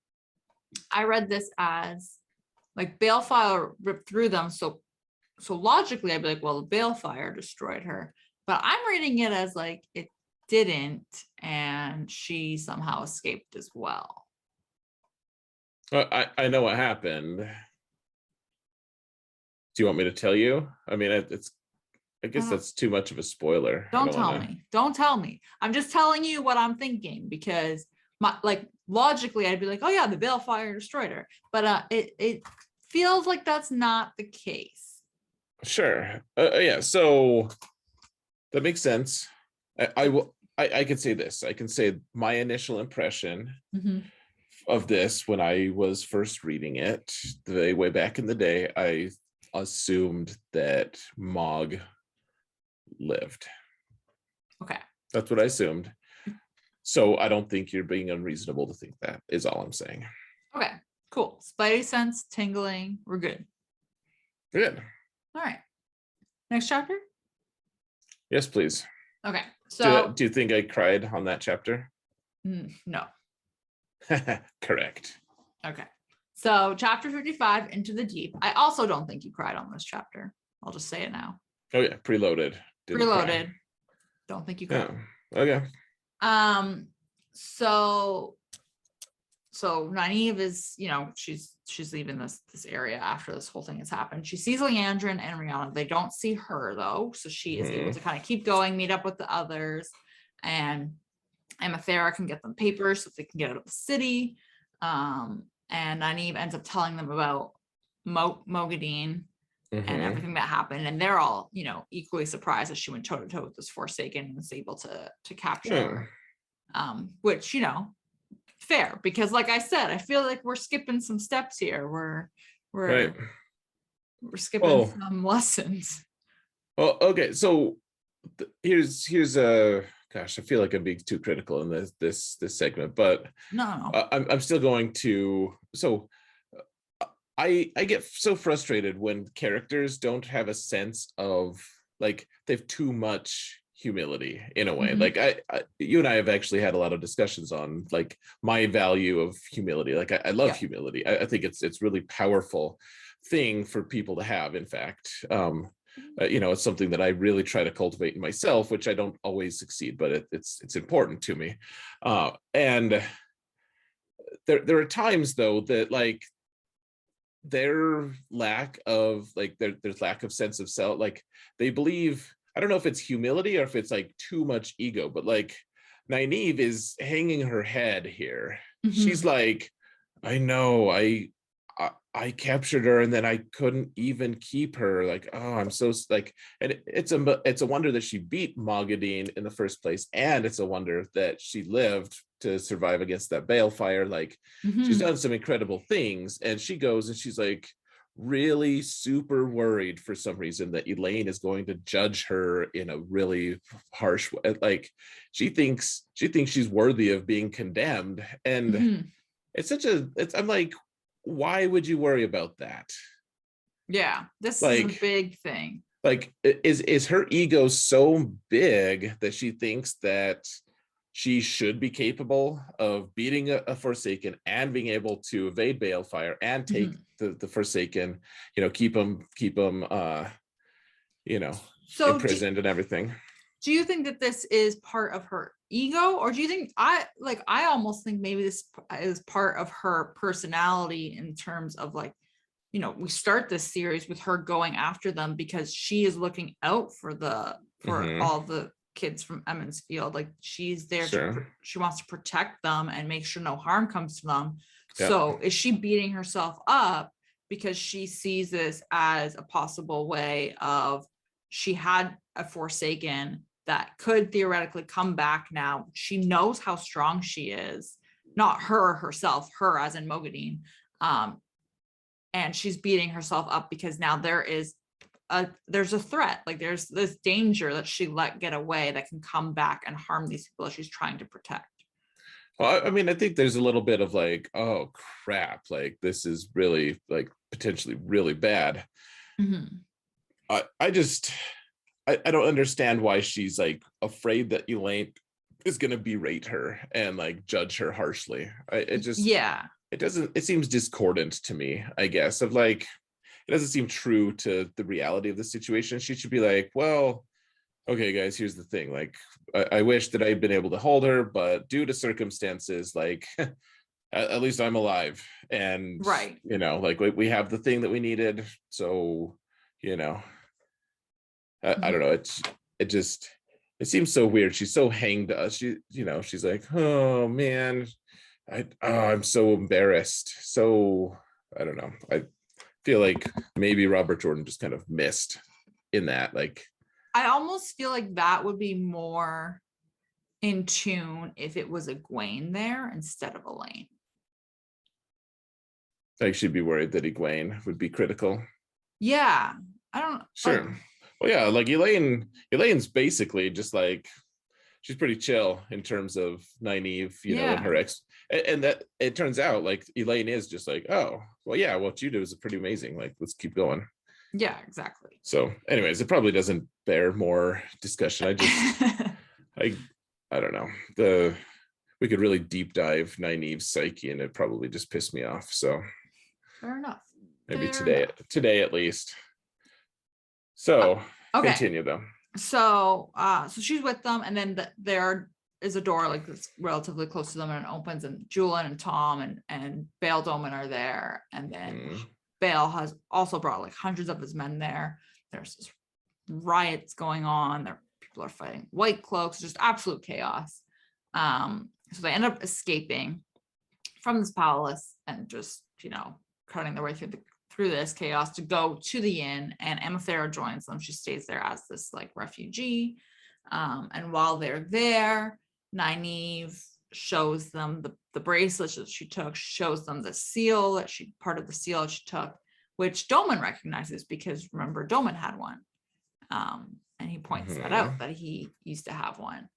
I read this as like Balefire ripped through them. So logically, I'd be like, well, the Balefire destroyed her. But I'm reading it as like it didn't, and she somehow escaped as well. I know what happened. Do you want me to tell you? I mean, I guess that's too much of a spoiler. Don't tell me. Don't tell me. I'm just telling you what I'm thinking, because logically I'd be like, oh yeah, the Balefire destroyed her. But it feels like that's not the case. Sure. Yeah. So that makes sense. I can say this. I can say my initial impression of this when I was first reading it, the way back in the day, I assumed that Mog lived. Okay. That's what I assumed. So I don't think you're being unreasonable to think that, is all I'm saying. Okay, cool. Spidey sense tingling. We're good. Good. All right. Next chapter? Yes, please. Okay. So do you think I cried on that chapter? No. Correct. Okay. So chapter 55, Into the Deep. I also don't think you cried on this chapter. I'll just say it now. Oh yeah, preloaded. Preloaded. Don't think you cried. Yeah. Okay. So Nynaeve is, she's leaving this area after this whole thing has happened. She sees Leandrin and Rihanna. They don't see her though, so she is able to kind of keep going, meet up with the others, and Amathera can get them papers so they can get out of the city. And Nynaeve ends up telling them about Mogadine and everything that happened, and they're all, equally surprised that she went toe to toe with this Forsaken and was able to capture her. Which, fair, because like I said, I feel like we're skipping some steps here. We're skipping some lessons. Well, okay, so here's a gosh, I feel like I'm being too critical in this segment, but no. I'm still going to. So I get so frustrated when characters don't have a sense of, like, they have too much humility in a way. Like you and I have actually had a lot of discussions on like my value of humility. Like I love humility. I think it's really powerful thing for people to have. In fact, it's something that I really try to cultivate in myself, which I don't always succeed, but it's important to me. And there are times though that like their lack of like there's lack of sense of self, like they believe, I don't know if it's humility or if it's like too much ego, but like Nynaeve is hanging her head here. She's like, I know I captured her and then I couldn't even keep her. Like, oh, I'm so like, and it's a wonder that she beat Mogadine in the first place, and it's a wonder that she lived to survive against that balefire. Like, she's done some incredible things, and she goes and she's like really super worried for some reason that Elaine is going to judge her in a really harsh way. Like, she thinks she's worthy of being condemned, and I'm like, why would you worry about that? Yeah, this is a big thing. Like, is her ego so big that she thinks that she should be capable of beating a Forsaken and being able to evade balefire and take the Forsaken, keep them imprisoned and everything? Do you think that this is part of her ego, or do you think I almost think maybe this is part of her personality, in terms of like, we start this series with her going after them because she is looking out for all the kids from Emmons Field. Like, she's there she wants to protect them and make sure no harm comes to them. So is she beating herself up because she sees this as a possible way of, she had a Forsaken that could theoretically come back now. She knows how strong she is, not her herself, her as in Mogadine. And she's beating herself up because now there's a threat, like there's this danger that she let get away that can come back and harm these people that she's trying to protect. Well, I mean, I think there's a little bit of like, oh crap, like this is really like potentially really bad. I don't understand why she's like afraid that Elaine is going to berate her and like judge her harshly. It seems discordant to me, I guess, of like, it doesn't seem true to the reality of the situation. She should be like, well, okay, guys, here's the thing. Like, I wish that I'd been able to hold her, but due to circumstances, like, at least I'm alive. And, you know, like we have the thing that we needed. So, you know, I don't know. It seems so weird. She's so hanged us. She's like, oh man, I'm so embarrassed. So I don't know. I feel like maybe Robert Jordan just kind of missed in that. Like, I almost feel like that would be more in tune if it was Egwene there instead of Elaine. Like she'd be worried that Egwene would be critical. Yeah, I don't. Sure. Like, well, yeah, like Elaine's basically just like, she's pretty chill in terms of Nynaeve, you know, and her and that it turns out like Elaine is just like, oh, well, yeah, what you do is pretty amazing. Like, let's keep going. Yeah, exactly. So anyways, it probably doesn't bear more discussion. I don't know. We could really deep dive Nynaeve's psyche and it probably just pissed me off. So fair enough. Maybe today at least. So continue though. So she's with them, and then there is a door like that's relatively close to them, and it opens, and Julian and Tom and Bail Doman are there, and then Bail has also brought like hundreds of his men there. There's this riots going on. People are fighting white cloaks, just absolute chaos. So they end up escaping from this palace and just, you know, cutting their way through this chaos to go to the inn, and Amathera joins them. She stays there as this like refugee. And while they're there, Nynaeve shows them the bracelet that she took, shows them the seal that part of the seal that she took, which Doman recognizes because remember, Doman had one. And he points that out, that he used to have one.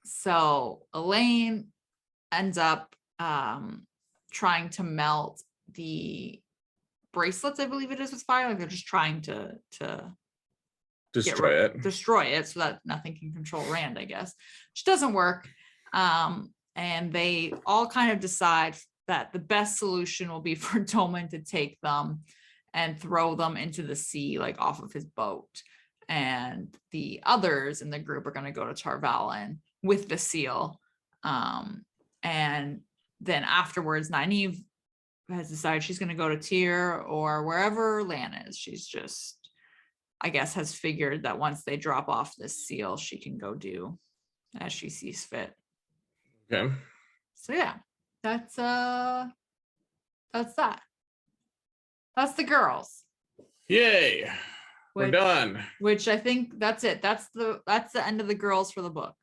So Elaine ends up trying to melt the bracelets, I believe it is, with fire. Like they're just trying to destroy it so that nothing can control Rand, I guess, which doesn't work. And they all kind of decide that the best solution will be for Doman to take them and throw them into the sea, like off of his boat. And the others in the group are going to go to Tarvalin with the seal. And then afterwards, Nynaeve has decided she's going to go to Tyr or wherever Lan is. She's just, I guess, has figured that once they drop off this seal, she can go do as she sees fit. Okay. So yeah, that's that. That's the girls. Yay. We're done. Which I think that's it. That's the end of the girls for the book.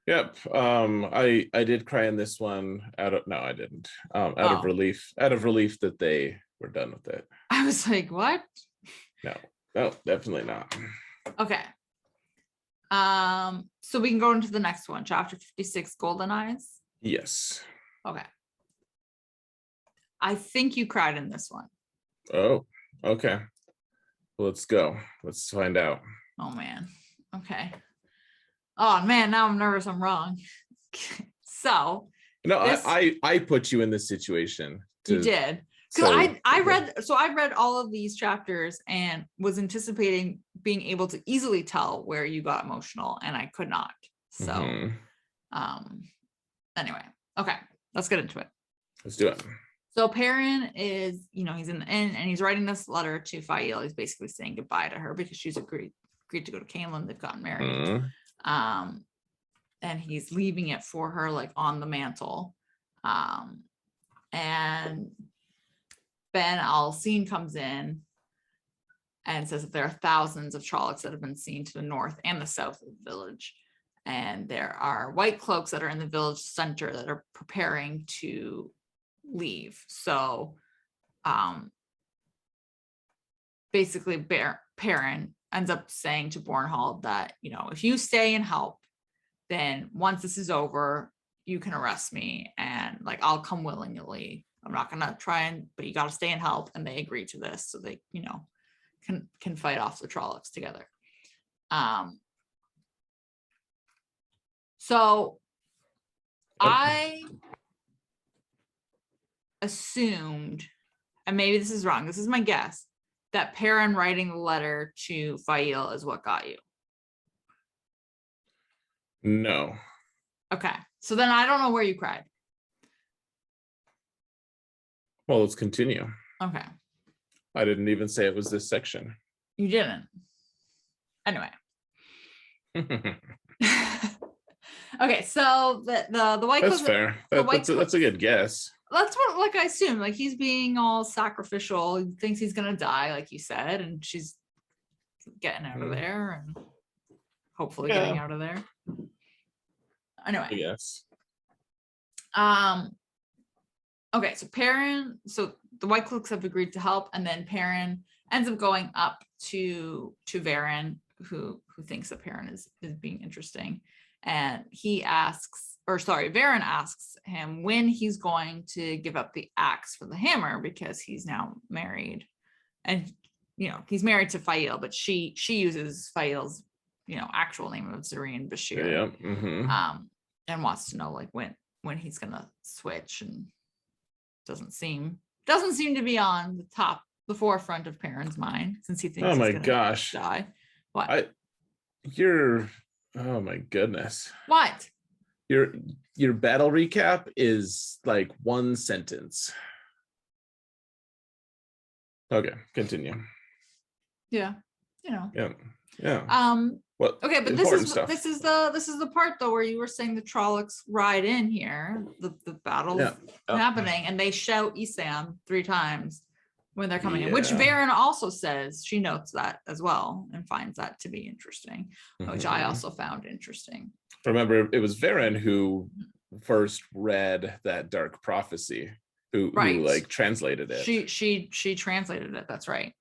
Yep. I did cry in this one I didn't. Out of relief that they were done with it. I was like, what? No, definitely not. Okay. So we can go into the next one, chapter 56, Golden Eyes. Yes. Okay. I think you cried in this one. Oh, okay. Let's go. Let's find out. Oh man. Okay. Oh man, now I'm nervous I'm wrong. So no, I put you in this situation. You did. Because I read all of these chapters and was anticipating being able to easily tell where you got emotional, and I could not. So anyway, okay, let's get into it. Let's do it. So Perrin is, he's in the inn and he's writing this letter to Fael. He's basically saying goodbye to her because she's agreed to go to Camelin. They've gotten married. And he's leaving it for her like on the mantle. and Ben Al-Seen comes in and says that there are thousands of Trollocs that have been seen to the north and the south of the village. And there are white cloaks that are in the village center that are preparing to leave. So basically Perrin ends up saying to Bornhald that, you know, if you stay and help, then once this is over, you can arrest me and like I'll come willingly. I'm not gonna try but you got to stay and help. And they agree to this, so they, you know, can fight off the Trollocs together. So I assumed, and maybe this is wrong, this is my guess, that Perrin writing the letter to Fail is what got you. No. Okay, so then I don't know where you cried. Well, let's continue. Okay. I didn't even say it was this section. You didn't. Anyway. Okay, so the white That's cloak, fair. That's a good guess. That's what, like, I assume, like, he's being all sacrificial. He thinks he's gonna die, like you said, and she's getting out of there and hopefully getting out of there. Anyway. Yes. Okay, so Perrin, so the white cloaks have agreed to help, and then Perrin ends up going up to Varen, who thinks that Perrin is being interesting. And he asks, or sorry, Varen asks him when he's going to give up the axe for the hammer, because he's now married. And, you know, he's married to Fail, but she uses Fail's, you know, actual name of Zareen Bashir. Yeah. Mm-hmm. And wants to know like when he's gonna switch, and doesn't seem to be on the forefront of Perrin's mind, since he thinks Oh my he's gonna gosh. die. What? Oh my goodness. What? Your battle recap is like one sentence. Okay, continue. Yeah, you know. Yeah. Well, okay, but this is the part though where you were saying the Trollocs ride in here, the battle's happening, and they shout Isam 3 times when they're coming in, which Varen also says, she notes that as well and finds that to be interesting, which I also found interesting. Remember, it was Varen who first read that dark prophecy, who like translated it. She translated it, that's right.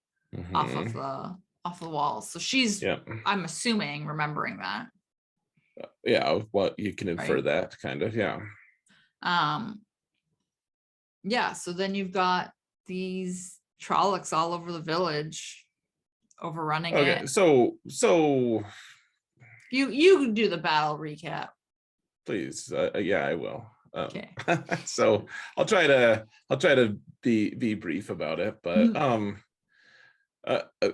Off the walls. So she's, I'm assuming, remembering that. Yeah, well, you can infer that kind of, yeah. Yeah, so then you've got these Trollocs all over the village, overrunning it. So you do the battle recap, please. Yeah, I will. Okay. So I'll try to be brief about it, but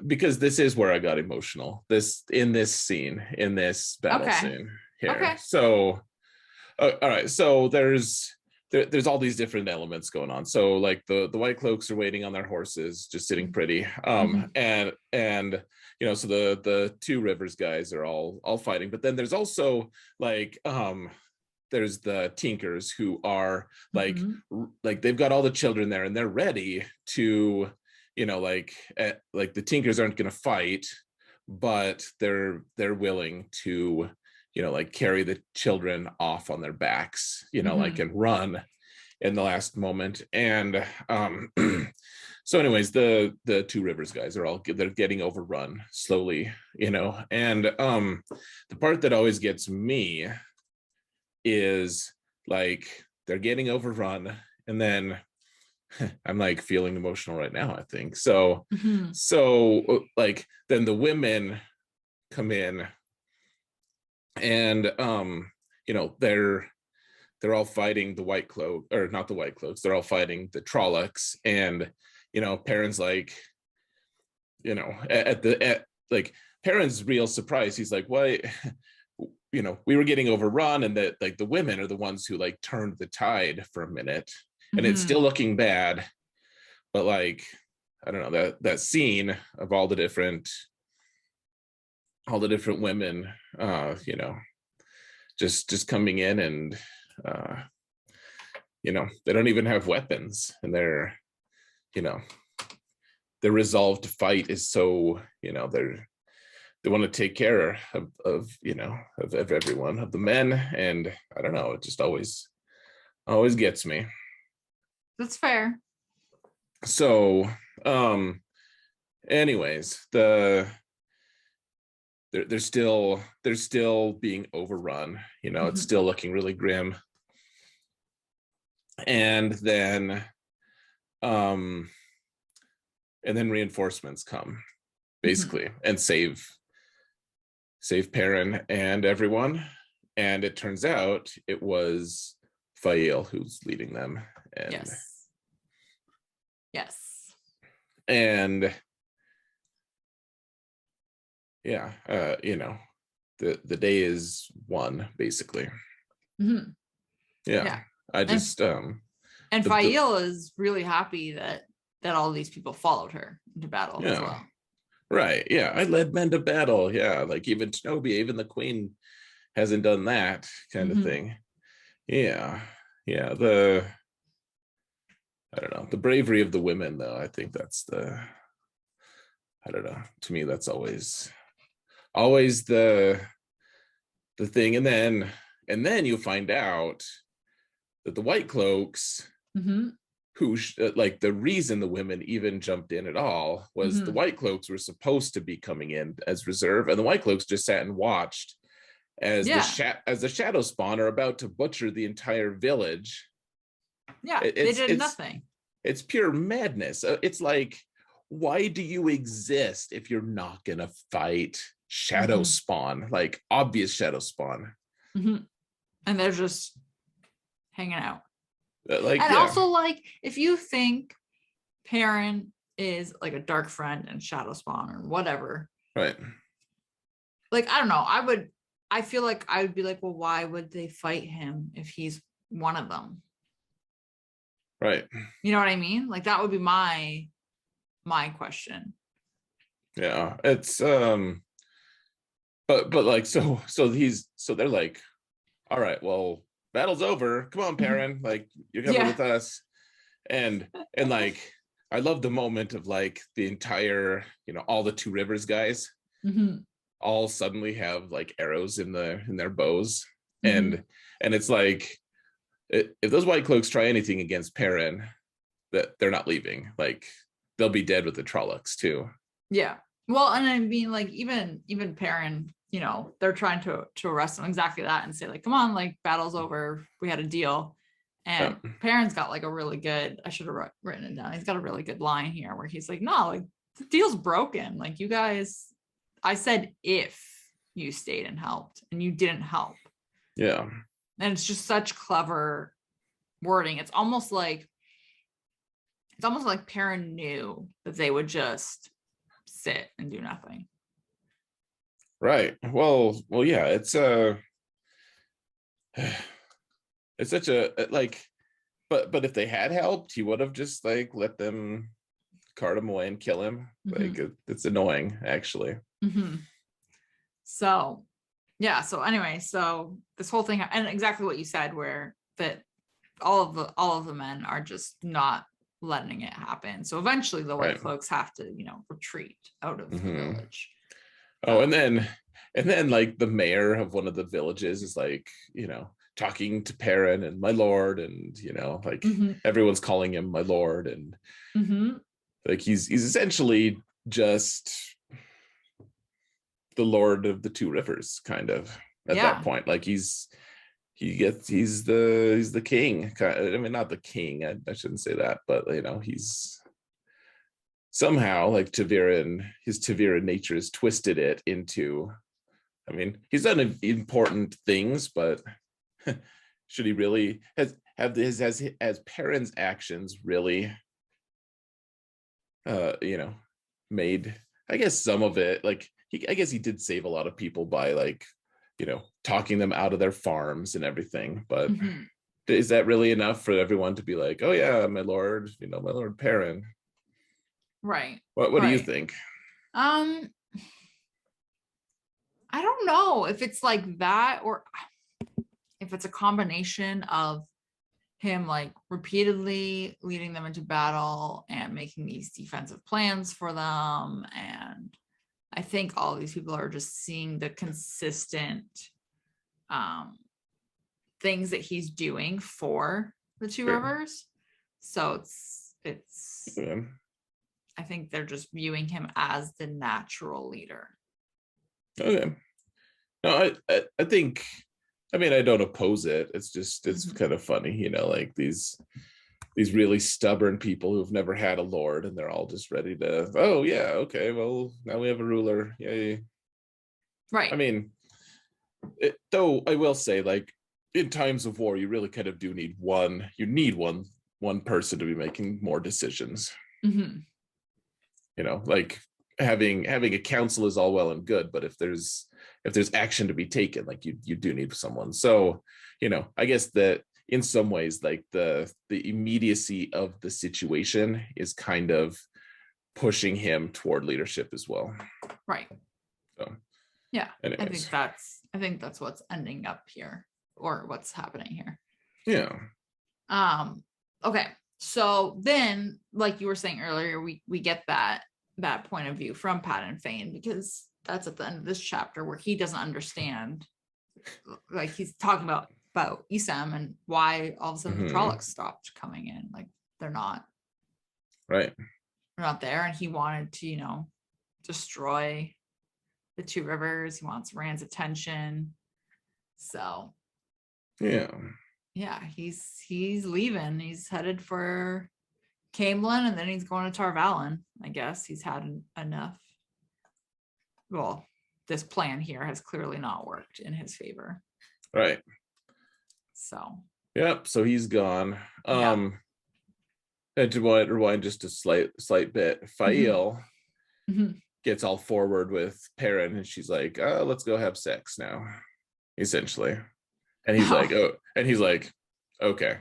because this is where I got emotional. In this battle scene here. Okay. So, all right. So there's all these different elements going on. So like the white cloaks are waiting on their horses, just sitting pretty. And you know, so the 2 rivers guys are all fighting. But then there's also like there's the Tinkers, who are like they've got all the children there, and they're ready to, you know, like the Tinkers aren't going to fight, but they're willing to, you know, like carry the children off on their backs, you know, like, and run in the last moment. And so anyways, the 2 rivers guys they're getting overrun slowly, you know. And the part that always gets me is like they're getting overrun, and then I'm like feeling emotional right now, I think. So like then the women come in, and you know, they're all fighting the white cloak, or not the white cloaks, they're all fighting the Trollocs. And you know, Perrin's like, you know, at like Perrin's real surprise, he's like, what? You know, we were getting overrun, and that like the women are the ones who like turned the tide for a minute. And it's still looking bad, but like, I don't know, that scene of all the different women, you know, just coming in and they don't even have weapons, and you know, their resolve to fight is so, they want to take care of everyone, of the men. And I don't know, it just always gets me. That's fair. So, anyways, they're still being overrun. It's still looking really grim. And then reinforcements come, basically, and save Perrin and everyone. And it turns out it was Fael who's leading them. And yes. And yeah, the day is won, basically. Yeah. I just and Fael is really happy that all these people followed her into battle as well. Right. Yeah. I led men to battle. Yeah. Like even Shinobi, even the queen hasn't done that kind of thing. Yeah. Yeah. I don't know. The bravery of the women, though, I think that's I don't know. To me, that's always the thing. And then you find out that the White Cloaks, who like the reason the women even jumped in at all was the White Cloaks were supposed to be coming in as reserve, and the White Cloaks just sat and watched as the shadow spawn are about to butcher the entire village. They did nothing. It's pure madness. It's like, why do you exist if you're not gonna fight shadow spawn, like obvious shadow spawn? And they're just hanging out. Also, like, if you think Perrin is like a dark friend and shadow spawn or whatever, right? Like, I don't know. I feel like I would be like, well, why would they fight him if he's one of them? Right. You know what I mean? Like, that would be my question. Yeah, it's but like so they're like, all right, well, battle's over. Come on, Perrin, like you're coming with us. And like I love the moment of like the entire, all the Two Rivers guys all suddenly have like arrows in their bows. And it's like, if those White Cloaks try anything against Perrin, that they're not leaving. Like they'll be dead with the Trollocs too. Yeah. Well, and I mean, like even Perrin, they're trying to arrest him, exactly that, and say like, come on, like battle's over, we had a deal. And Perrin's got like a really good, I should have written it down, he's got a really good line here where he's like, no, like the deal's broken. Like, you guys, I said if you stayed and helped, and you didn't help. Yeah. And it's just such clever wording. It's almost like Perrin knew that they would just sit and do nothing. Right. Well, yeah, it's such a like, but if they had helped, he would have just like let them cart him away and kill him. Like it's annoying, actually. So yeah, so anyway, so this whole thing, and exactly what you said, where that all of the men are just not letting it happen. So eventually the White Cloaks have to, retreat out of the village. Oh, and then like the mayor of one of the villages is like, talking to Perrin and my lord, and like everyone's calling him my lord, and like he's essentially just the lord of the Two Rivers, kind of, at that point. Like he's the king. I mean, not the king, I shouldn't say that, but he's somehow, like, his Taviran nature has twisted it into, I mean, he's done important things, but should he really has Perrin's actions really made, I guess, some of it, like I guess he did save a lot of people by like talking them out of their farms and everything, but is that really enough for everyone to be like, oh yeah, my lord, my lord Perrin? Right. What do you think? I don't know if it's like that, or if it's a combination of him like repeatedly leading them into battle and making these defensive plans for them. And I think all these people are just seeing the consistent things that he's doing for the two rivers. So it's Yeah. I think they're just viewing him as the natural leader. Okay. No, I think, I mean, I don't oppose it. It's just, it's kind of funny, you know, like these really stubborn people who've never had a lord, and they're all just ready to, oh yeah, okay, well, now we have a ruler. Yay. Right. I mean, though I will say, like, in times of war, you really kind of do need one person to be making more decisions. Mm-hmm. You know, like having a council is all well and good, but if there's action to be taken, like you do need someone. So, you know, I guess that in some ways, like the immediacy of the situation is kind of pushing him toward leadership as well. Right. So yeah, anyways. I think that's what's ending up here, or what's happening here. Yeah. Okay. So then, like you were saying earlier, we get that point of view from Pat Fane, because that's at the end of this chapter where he doesn't understand, like he's talking about Isam and why all of a sudden the Trollocs stopped coming in. Like they're not there, and he wanted to, you know, destroy the two rivers. He wants Rand's attention. So yeah, he's leaving. He's headed for Camelin, and then he's going to Tarvalon. I guess he's had enough. Well, this plan here has clearly not worked in his favor. Right. So. Yep. So he's gone. And to rewind just a slight bit, Fael gets all forward with Perrin, and she's like, "Oh, let's go have sex now," essentially. And he's like, "Oh," and he's like, "Okay,"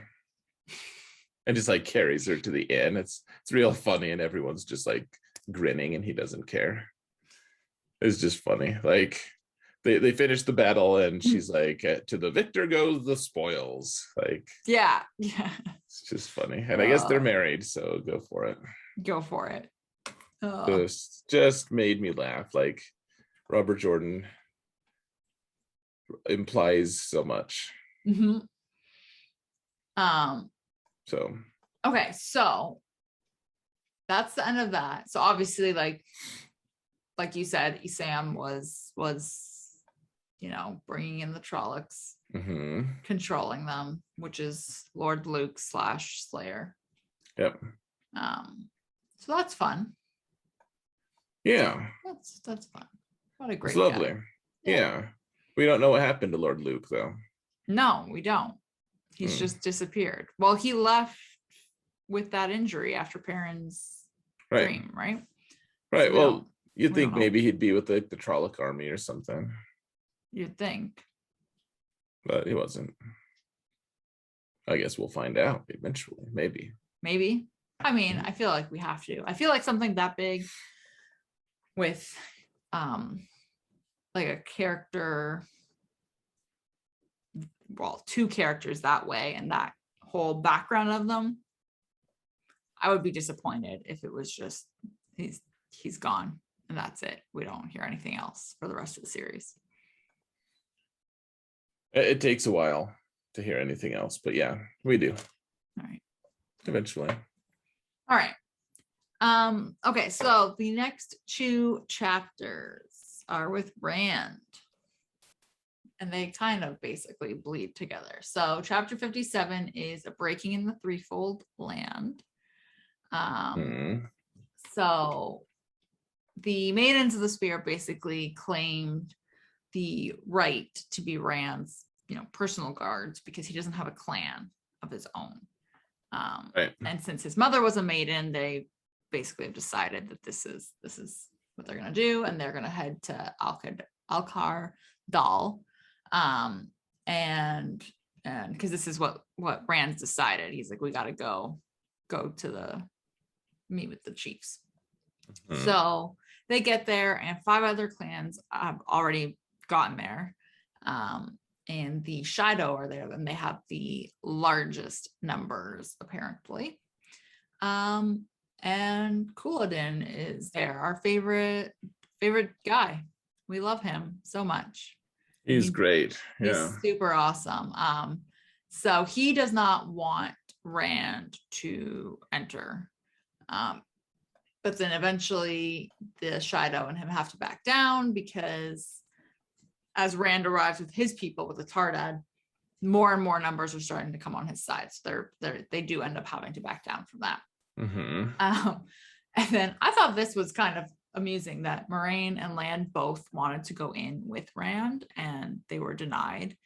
and just like carries her to the inn. It's real funny, and everyone's just like grinning, and he doesn't care. It's just funny. Like they finish the battle, and she's like, "To the victor goes the spoils." Like, yeah, it's just funny. And I guess they're married, so go for it. Go for it. This just made me laugh. Like Robert Jordan implies so much. So okay, so that's the end of that. So obviously, like you said, Isam was you know, bringing in the Trollocs, controlling them, which is Lord Luke / Slayer. Yep. So that's fun. Yeah. That's fun. What a great It's lovely. guy. Yeah. We don't know what happened to Lord Luke, though. No, we don't. He's just disappeared. Well, he left with that injury after Perrin's dream, right? Right. So well, you'd think maybe he'd be with the Trolloc army or something. You'd think. But he wasn't. I guess we'll find out eventually. Maybe. I mean, I feel like we have to. I feel like something that big with like a character, well, two characters that way, and that whole background of them, I would be disappointed if it was just he's gone and that's it. We don't hear anything else for the rest of the series. It takes a while to hear anything else, but yeah, we do. All right. Eventually. All right. Okay, so the next two chapters are with Rand, and they kind of basically bleed together. So chapter 57 is a breaking in the Threefold land. So the Maidens of the Spear basically claimed the right to be Rand's, you know, personal guards, because he doesn't have a clan of his own. And since his mother was a maiden, they basically have decided that this is what they're going to do, and they're going to head to Alcar Dal, and because this is what Rand's decided. He's like, we got to go to the meet with the chiefs. So they get there, and 5 other clans have already gotten there, and the Shido are there, then they have the largest numbers apparently. And Couladin is there, our favorite guy. We love him so much. He's great. Yeah. He's super awesome. So he does not want Rand to enter. But then eventually the Shido and him have to back down, because as Rand arrives with his people with the Tardad, more and more numbers are starting to come on his side. So they do end up having to back down from that. And then I thought this was kind of amusing that Moiraine and Lan both wanted to go in with Rand and they were denied.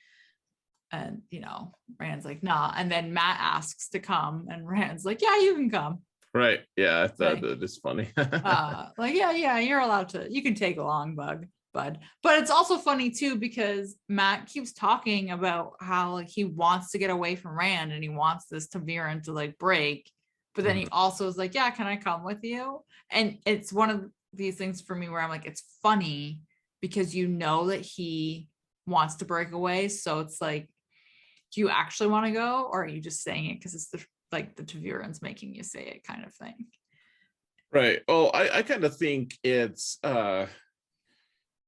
And, you know, Rand's like, nah. And then Mat asks to come and Rand's like, yeah, you can come. Right. Yeah, I thought that is funny. Like, yeah, you're allowed to, you can take along, bud. But it's also funny too, because Mat keeps talking about how like he wants to get away from Rand and he wants this Ta'veren to like break. But then he also is like, yeah, can I come with you? And it's one of these things for me where I'm like, it's funny because you know that he wants to break away. So it's like, do you actually want to go, or are you just saying it because it's the Ta'veren's making you say it kind of thing? Right. Oh, I kind of think it's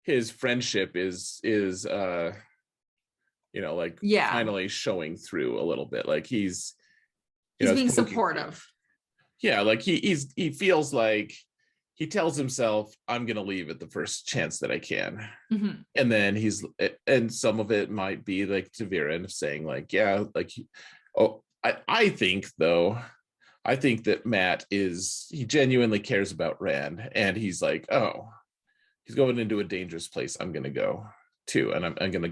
his friendship is you know, like finally showing through a little bit. Like he's being supportive. Yeah, like he feels like he tells himself, I'm gonna leave at the first chance that I can. And then and some of it might be like Ta'veren saying like, yeah, like, I think that Mat he genuinely cares about Rand, and he's like, oh, he's going into a dangerous place, I'm gonna go too, and I'm gonna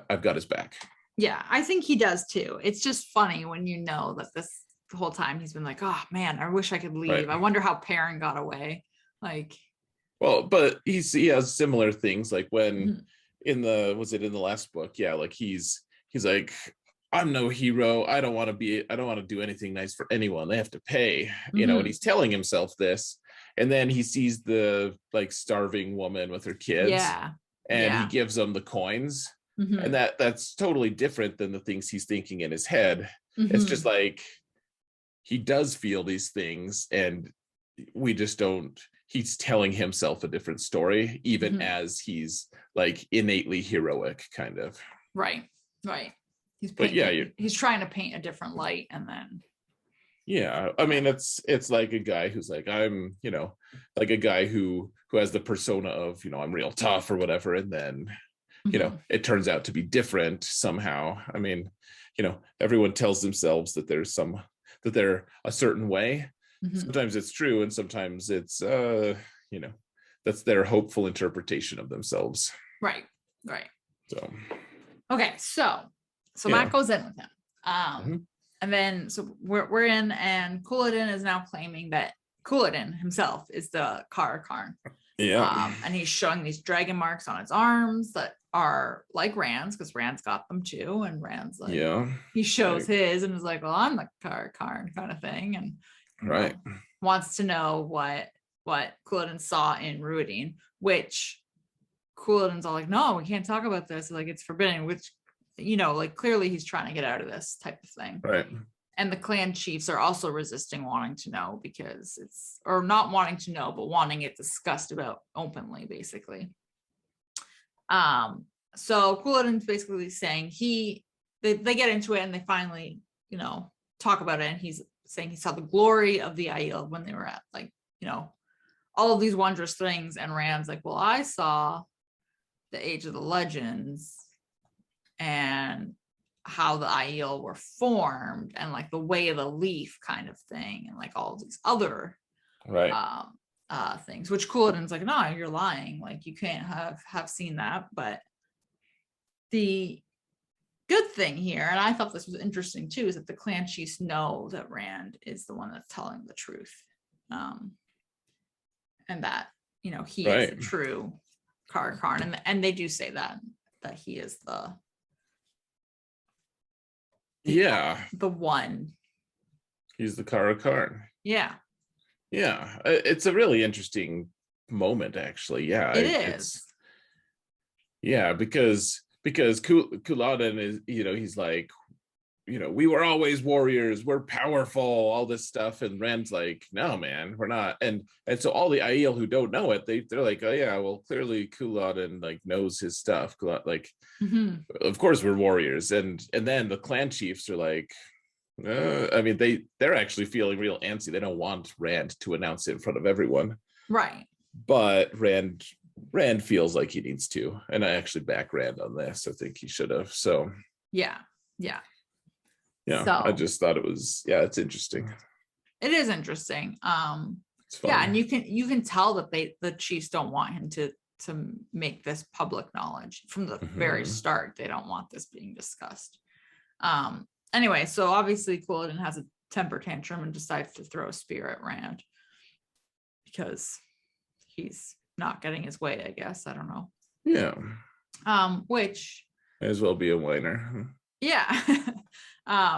I've got his back. Yeah, I think he does too. It's just funny when you know that the whole time he's been like, oh man, I wish I could leave. Right. I wonder how Perrin got away. Like, well, but he has similar things, like when in the last book, yeah, like he's like, I'm no hero. I don't want to do anything nice for anyone. They have to pay, you know, and he's telling himself this. And then he sees the like starving woman with her kids. And he gives them the coins. And that's totally different than the things he's thinking in his head. It's just like he does feel these things, and we just don't. He's telling himself a different story, even as he's like innately heroic, kind of. Right. He's trying to paint a different light, and then. Yeah, I mean, it's like a guy who's like, I'm, you know, like a guy who has the persona of, you know, I'm real tough or whatever, and then, you know, it turns out to be different somehow. I mean, you know, everyone tells themselves that they're a certain way. Sometimes it's true, and sometimes it's you know, that's their hopeful interpretation of themselves. Right. So okay, so Mat goes in with him. And then so we're in, and Couladin is now claiming that Couladin himself is the Karakharn. And he's showing these dragon marks on his arms that are like Rand's, because Rand's got them too. And Rand's like, he shows his and is like, well, I'm the Karakharn kind of thing. And wants to know what Couladin saw in Rhuidean, which Couladin's all like, no, we can't talk about this. Like, it's forbidden, which, you know, like clearly he's trying to get out of this type of thing. Right. And the clan chiefs are also resisting wanting to know, because or not wanting to know, but wanting it discussed about openly, basically. So Couladin's basically saying they get into it, and they finally, you know, talk about it. And he's saying he saw the glory of the Aiel when they were at, like, you know, all of these wondrous things. And Rand's like, well, I saw the Age of the Legends and how the Aiel were formed, and like the way of the leaf kind of thing, and like all these other things, which Couladin's like, no, you're lying, like you can't have seen that. But the good thing here, and I thought this was interesting too, is that the clan chiefs know that Rand is the one that's telling the truth, and that, you know, he is the true Karakharn, and they do say that he is the one. He's the Karakharn. Yeah. It's a really interesting moment, actually. It is. Because because Culloden is, he's like, we were always warriors, we're powerful, all this stuff, and Rand's like, no man, we're not. And so all the Aiel who don't know it, they're like, oh yeah, well clearly Culloden like knows his stuff. Like, of course we're warriors. And then the clan chiefs are like, I mean, they're actually feeling real antsy. They don't want Rand to announce it in front of everyone, Right? but Rand feels like he needs to, and I actually back Rand on this. I think he should have. So yeah. Yeah, So, I just thought it was, it's interesting. It is interesting. It's fun. Yeah, and you can tell that the chiefs don't want him to make this public knowledge from the very start. They don't want this being discussed. Anyway, so obviously Culloden has a temper tantrum and decides to throw a spear at Rand because he's not getting his way, I guess. I don't know. Yeah. Which may as well be a whiner. Yeah.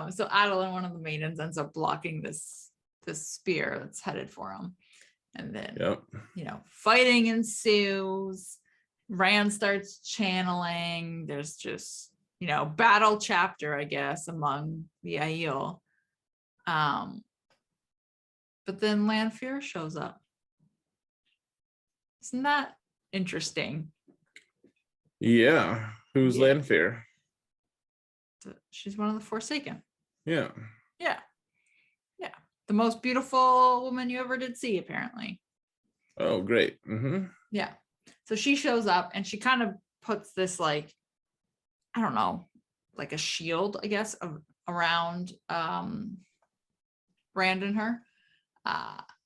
So Adeline, one of the maidens, ends up blocking this spear that's headed for him. And then, fighting ensues. Rand starts channeling. There's just, battle chapter, I guess, among the Aiel. But then Lanfear shows up. Isn't that interesting? Yeah. Who's Lanfear? She's one of the Forsaken. Yeah. The most beautiful woman you ever did see, apparently. Oh, great. Yeah. So she shows up and she kind of puts this, like, I don't know, like a shield, I guess, around Rand and her,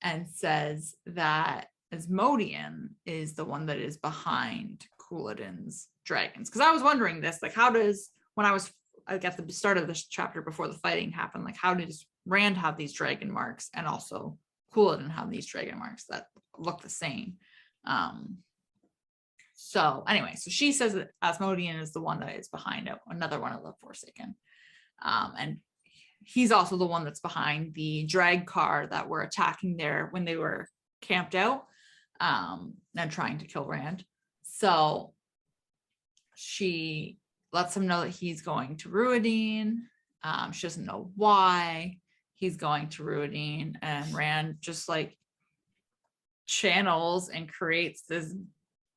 and says that Asmodean is the one that is behind Culloden's dragons. Because I was wondering this, like, when I was at the start of this chapter before the fighting happened, like, how does Rand have these dragon marks and also Culloden have these dragon marks that look the same? So anyway, so she says that Asmodean is the one that is behind it, another one of the Forsaken. And he's also the one that's behind the drag car that were attacking there when they were camped out, and trying to kill Rand. So she lets him know that he's going to Rhuidean. She doesn't know why he's going to Rhuidean, and Rand just like channels and creates this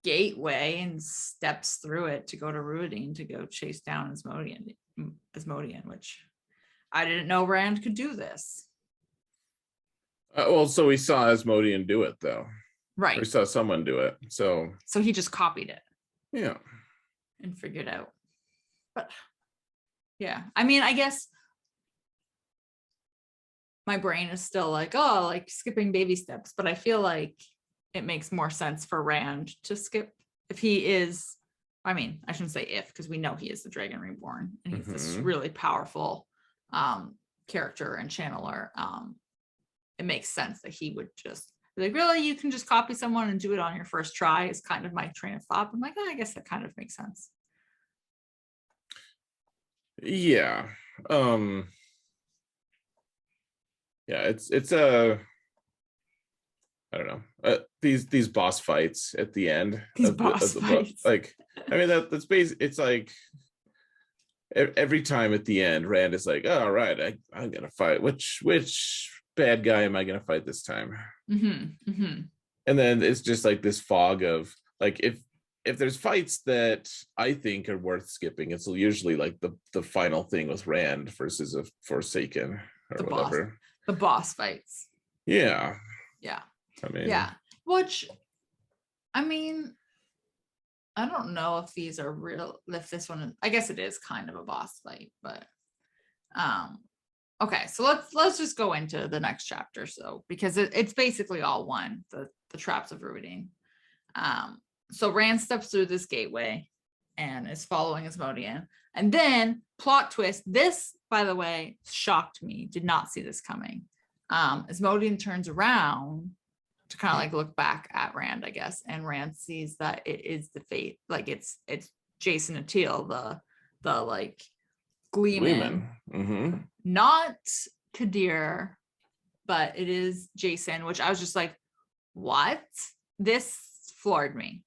gateway and steps through it to go to Rhuidean to go chase down Asmodean, which I didn't know Rand could do this. Well, so we saw Asmodean do it, though. Right. We saw someone do it. So he just copied it. Yeah. And figured out. But yeah, I mean, I guess my brain is still like, oh, like skipping baby steps, but I feel like it makes more sense for Rand to skip if he is, I mean, I shouldn't say if, because we know he is the Dragon Reborn and he's this really powerful character and channeler. It makes sense that he would just be like, really, you can just copy someone and do it on your first try, is kind of my train of thought. I'm like, I guess that kind of makes sense. Yeah. It's a, I don't know, these boss fights at the end. These boss fights. Like, I mean, that's basically, it's like every time at the end, Rand is like, oh, all right, I'm gonna fight. Which bad guy am I gonna fight this time? And then it's just like this fog of like, if there's fights that I think are worth skipping, it's usually like the final thing with Rand versus a Forsaken or whatever. The boss fights. Yeah. I mean, which, I mean, I don't know if these are real, if this one is, I guess it is kind of a boss fight, but okay, so let's just go into the next chapter. So because it's basically all one, the traps of Rhuidean. So Rand steps through this gateway and is following Asmodean. And then plot twist, this, by the way, shocked me, did not see this coming. Asmodean turns around to kind of like look back at Rand, I guess, and Rand sees that it is the fate, like it's Jason Atil, the like Gleeman. Not Kadir, but it is Jason, which I was just like, what? This floored me.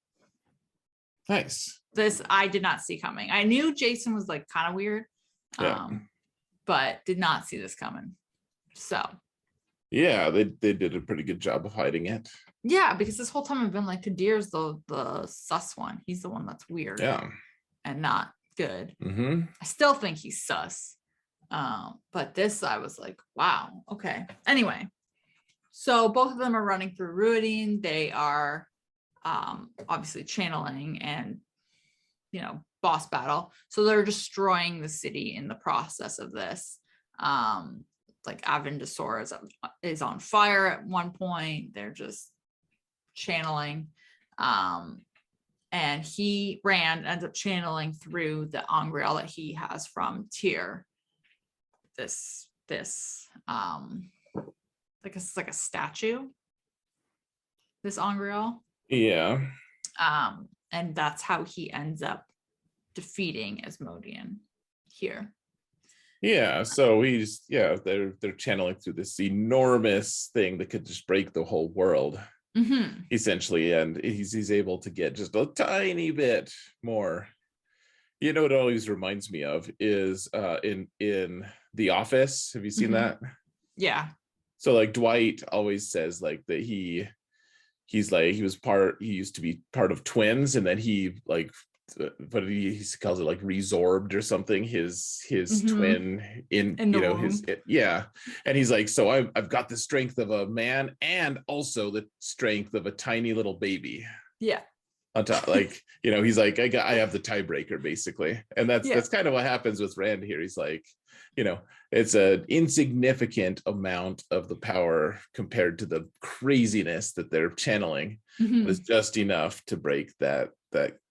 Nice. This I did not see coming. I knew Jason was like kind of weird, Yeah. but did not see this coming. So Yeah, they did a pretty good job of hiding it. yeah, because this whole time I've been like, Kadir's the sus one. He's the one that's weird. Yeah. And not good. Mm-hmm. I still think he's sus. But this I was like, wow, okay. Anyway, so both of them are running through Rhuidean. They are obviously channeling and boss battle. So they're destroying the city in the process of this. Like Avendesor is on fire at one point. They're just channeling. And Rand ends up channeling through the Angreal that he has from Tyr. This like a statue. This Angreal. Yeah. And that's how he ends up defeating Asmodean here. Yeah, so they're channeling through this enormous thing that could just break the whole world, essentially, and he's able to get just a tiny bit more. You know what it always reminds me of is in The Office. Have you seen that? Yeah. So like Dwight always says like that he used to be part of twins, and then he like, but he calls it like resorbed or something, his twin in his and he's like, so I've got the strength of a man and also the strength of a tiny little baby on top, like he's like, I have the tiebreaker basically. And that's kind of what happens with Rand here. He's like, it's an insignificant amount of the power compared to the craziness that they're channeling. It's just enough to break that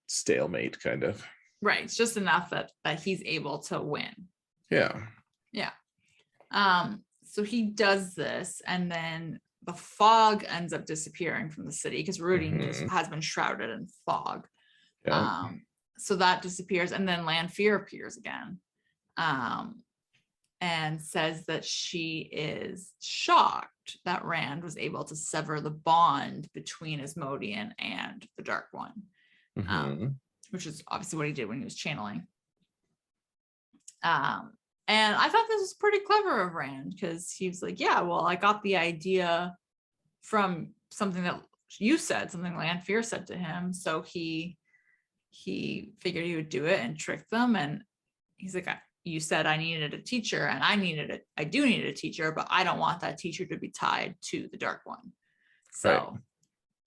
stalemate, kind of. Right. It's just enough that he's able to win. Yeah. So he does this, and then the fog ends up disappearing from the city because Rhuidean has been shrouded in fog. So that disappears, and then Lanfear appears again, and says that she is shocked that Rand was able to sever the bond between Asmodean and the Dark One. Which is obviously what he did when he was channeling. And I thought this was pretty clever of Rand, because he was like, yeah, well, I got the idea from something that you said, something Lanfear said to him. So he figured he would do it and trick them. And he's like, you said I needed a teacher, and I do need a teacher, but I don't want that teacher to be tied to the Dark One. So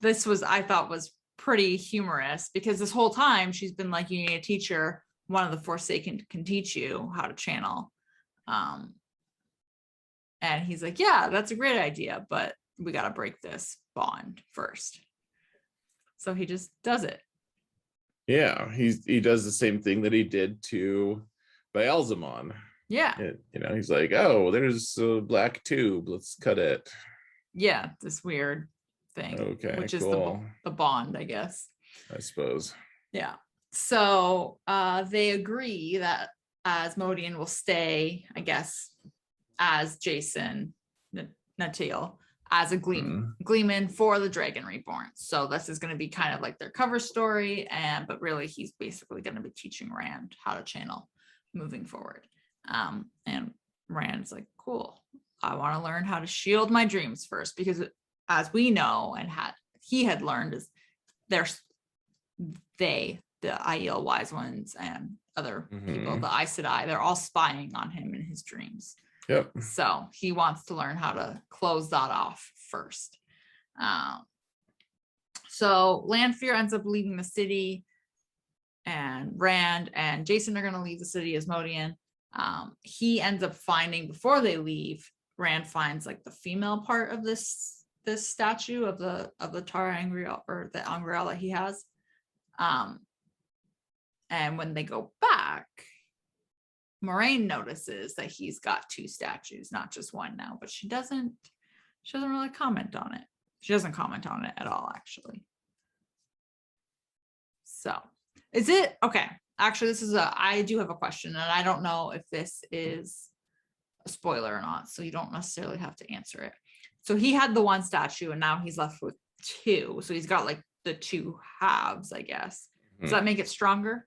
this I thought was pretty humorous, because this whole time she's been like, you need a teacher, one of the Forsaken can teach you how to channel. And he's like, yeah, that's a great idea, but we got to break this bond first. So he just does it. Yeah, he does the same thing that he did to Baalzamon. Yeah. He's like, oh, there's a black tube, let's cut it. Yeah, this weird thing. Okay, which cool. is the bond, I guess. I suppose. Yeah. So they agree that Asmodean will stay, I guess, as Jason Natil, as a gleeman for the Dragon Reborn. So this is going to be kind of like their cover story, but really he's basically going to be teaching Rand how to channel moving forward. And Rand's like, cool, I want to learn how to shield my dreams first, because as we know, and he had learned, is the Aiel Wise Ones and other people, the Aes Sedai, they're all spying on him in his dreams. Yep. So he wants to learn how to close that off first. So Lanfear ends up leaving the city, and Rand and Jason are going to leave the city as Asmodean. He ends up finding, before they leave, Rand finds like the female part of this statue of the Tara Angreal, or the Angreal that he has. And when they go back, Moraine notices that he's got two statues, not just one now, but she doesn't really comment on it. She doesn't comment on it at all, actually. So is it okay? Actually, I do have a question, and I don't know if this is a spoiler or not, so you don't necessarily have to answer it. So he had the one statue, and now he's left with two. So he's got like the two halves, I guess. Does that make it stronger?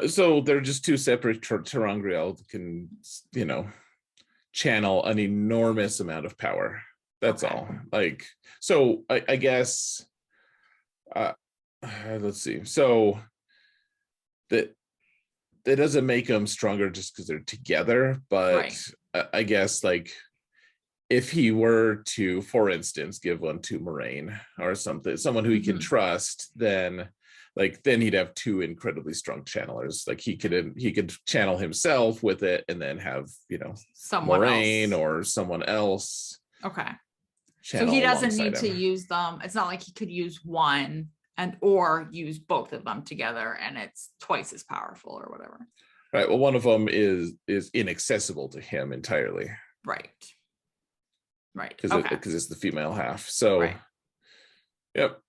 So they're just two separate ter'angreal can, channel an enormous amount of power. That's all. Like, so I guess, let's see. So that doesn't make them stronger just because they're together, but I guess like if he were to, for instance, give one to Moraine or something, someone who he can trust, then he'd have two incredibly strong channelers. Like he could channel himself with it and then have, someone Moraine else or someone else. Okay. So he doesn't need to use them. It's not like he could use one or use both of them together and it's twice as powerful or whatever. Right. Well, one of them is inaccessible to him entirely. Right. Because it's the female half. So yep.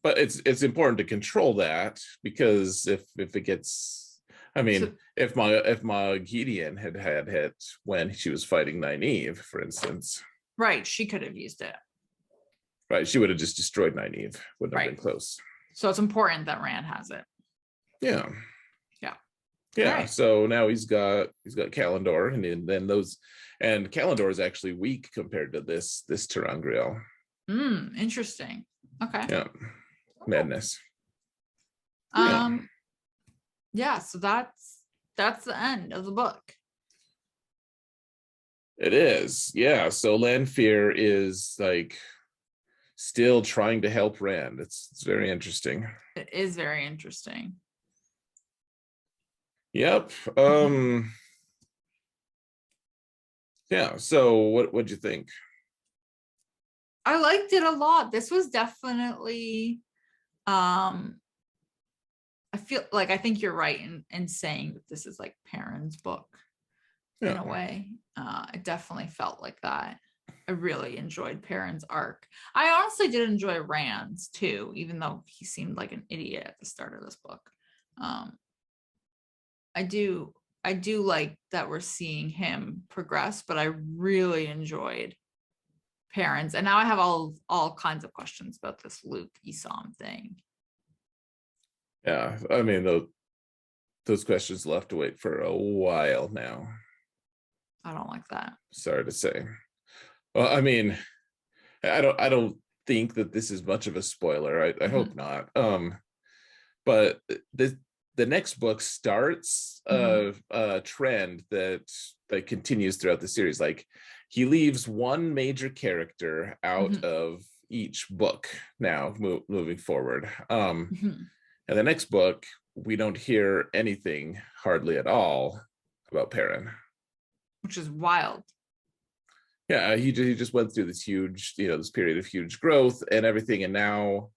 But it's important to control that, because if it gets, if Rhuidean had hit when she was fighting Nynaeve, for instance. Right. She could have used it. Right. She would have just destroyed Nynaeve. Wouldn't have been close. So it's important that Rand has it. Yeah. Yeah. Right. So now he's got Calendor, and then Calendor is actually weak compared to this ter'angreal. Interesting. Okay. Yeah. Madness. Yeah, so that's the end of the book. It is. Yeah. So Lanfear is like still trying to help Rand. It's very interesting. It is very interesting. Yep. Yeah. So what'd you think? I liked it a lot. This was definitely I think you're right in saying that this is like Perrin's book in a way. It definitely felt like that. I really enjoyed Perrin's arc. I honestly did enjoy Rand's too, even though he seemed like an idiot at the start of this book. I do like that we're seeing him progress, but I really enjoyed Perrin's, and now I have all kinds of questions about this Luke Isom thing. Yeah, I mean those questions will have to wait for a while now. I don't like that. Sorry to say. Well, I mean, I don't think that this is much of a spoiler. I hope not. But the next book starts a trend that continues throughout the series. Like he leaves one major character out of each book now moving forward. And the next book, we don't hear anything hardly at all about Perrin, which is wild. Yeah, he just went through this huge, this period of huge growth and everything, and now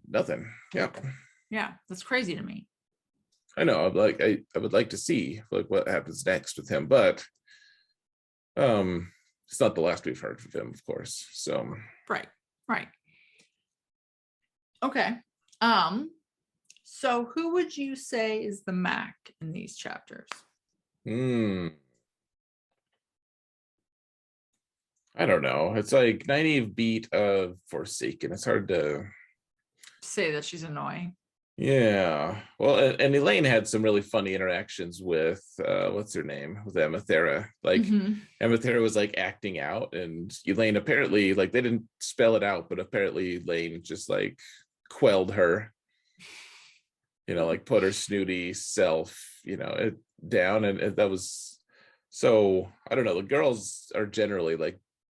nothing. Yeah, that's crazy to me. I know. I would like to see what happens next with him, but it's not the last we've heard of him, of course. So right. Okay. So who would you say is the Mac in these chapters? I don't know. It's like Nynaeve beat Forsaken. It's hard to say that she's annoying. Yeah. Well, and Elaine had some really funny interactions with what's her name? With Amathera. Like Amathera was like acting out, and Elaine apparently, they didn't spell it out, but apparently Elaine just quelled her. Put her snooty self, it down, and that was so. I don't know. The girls are generally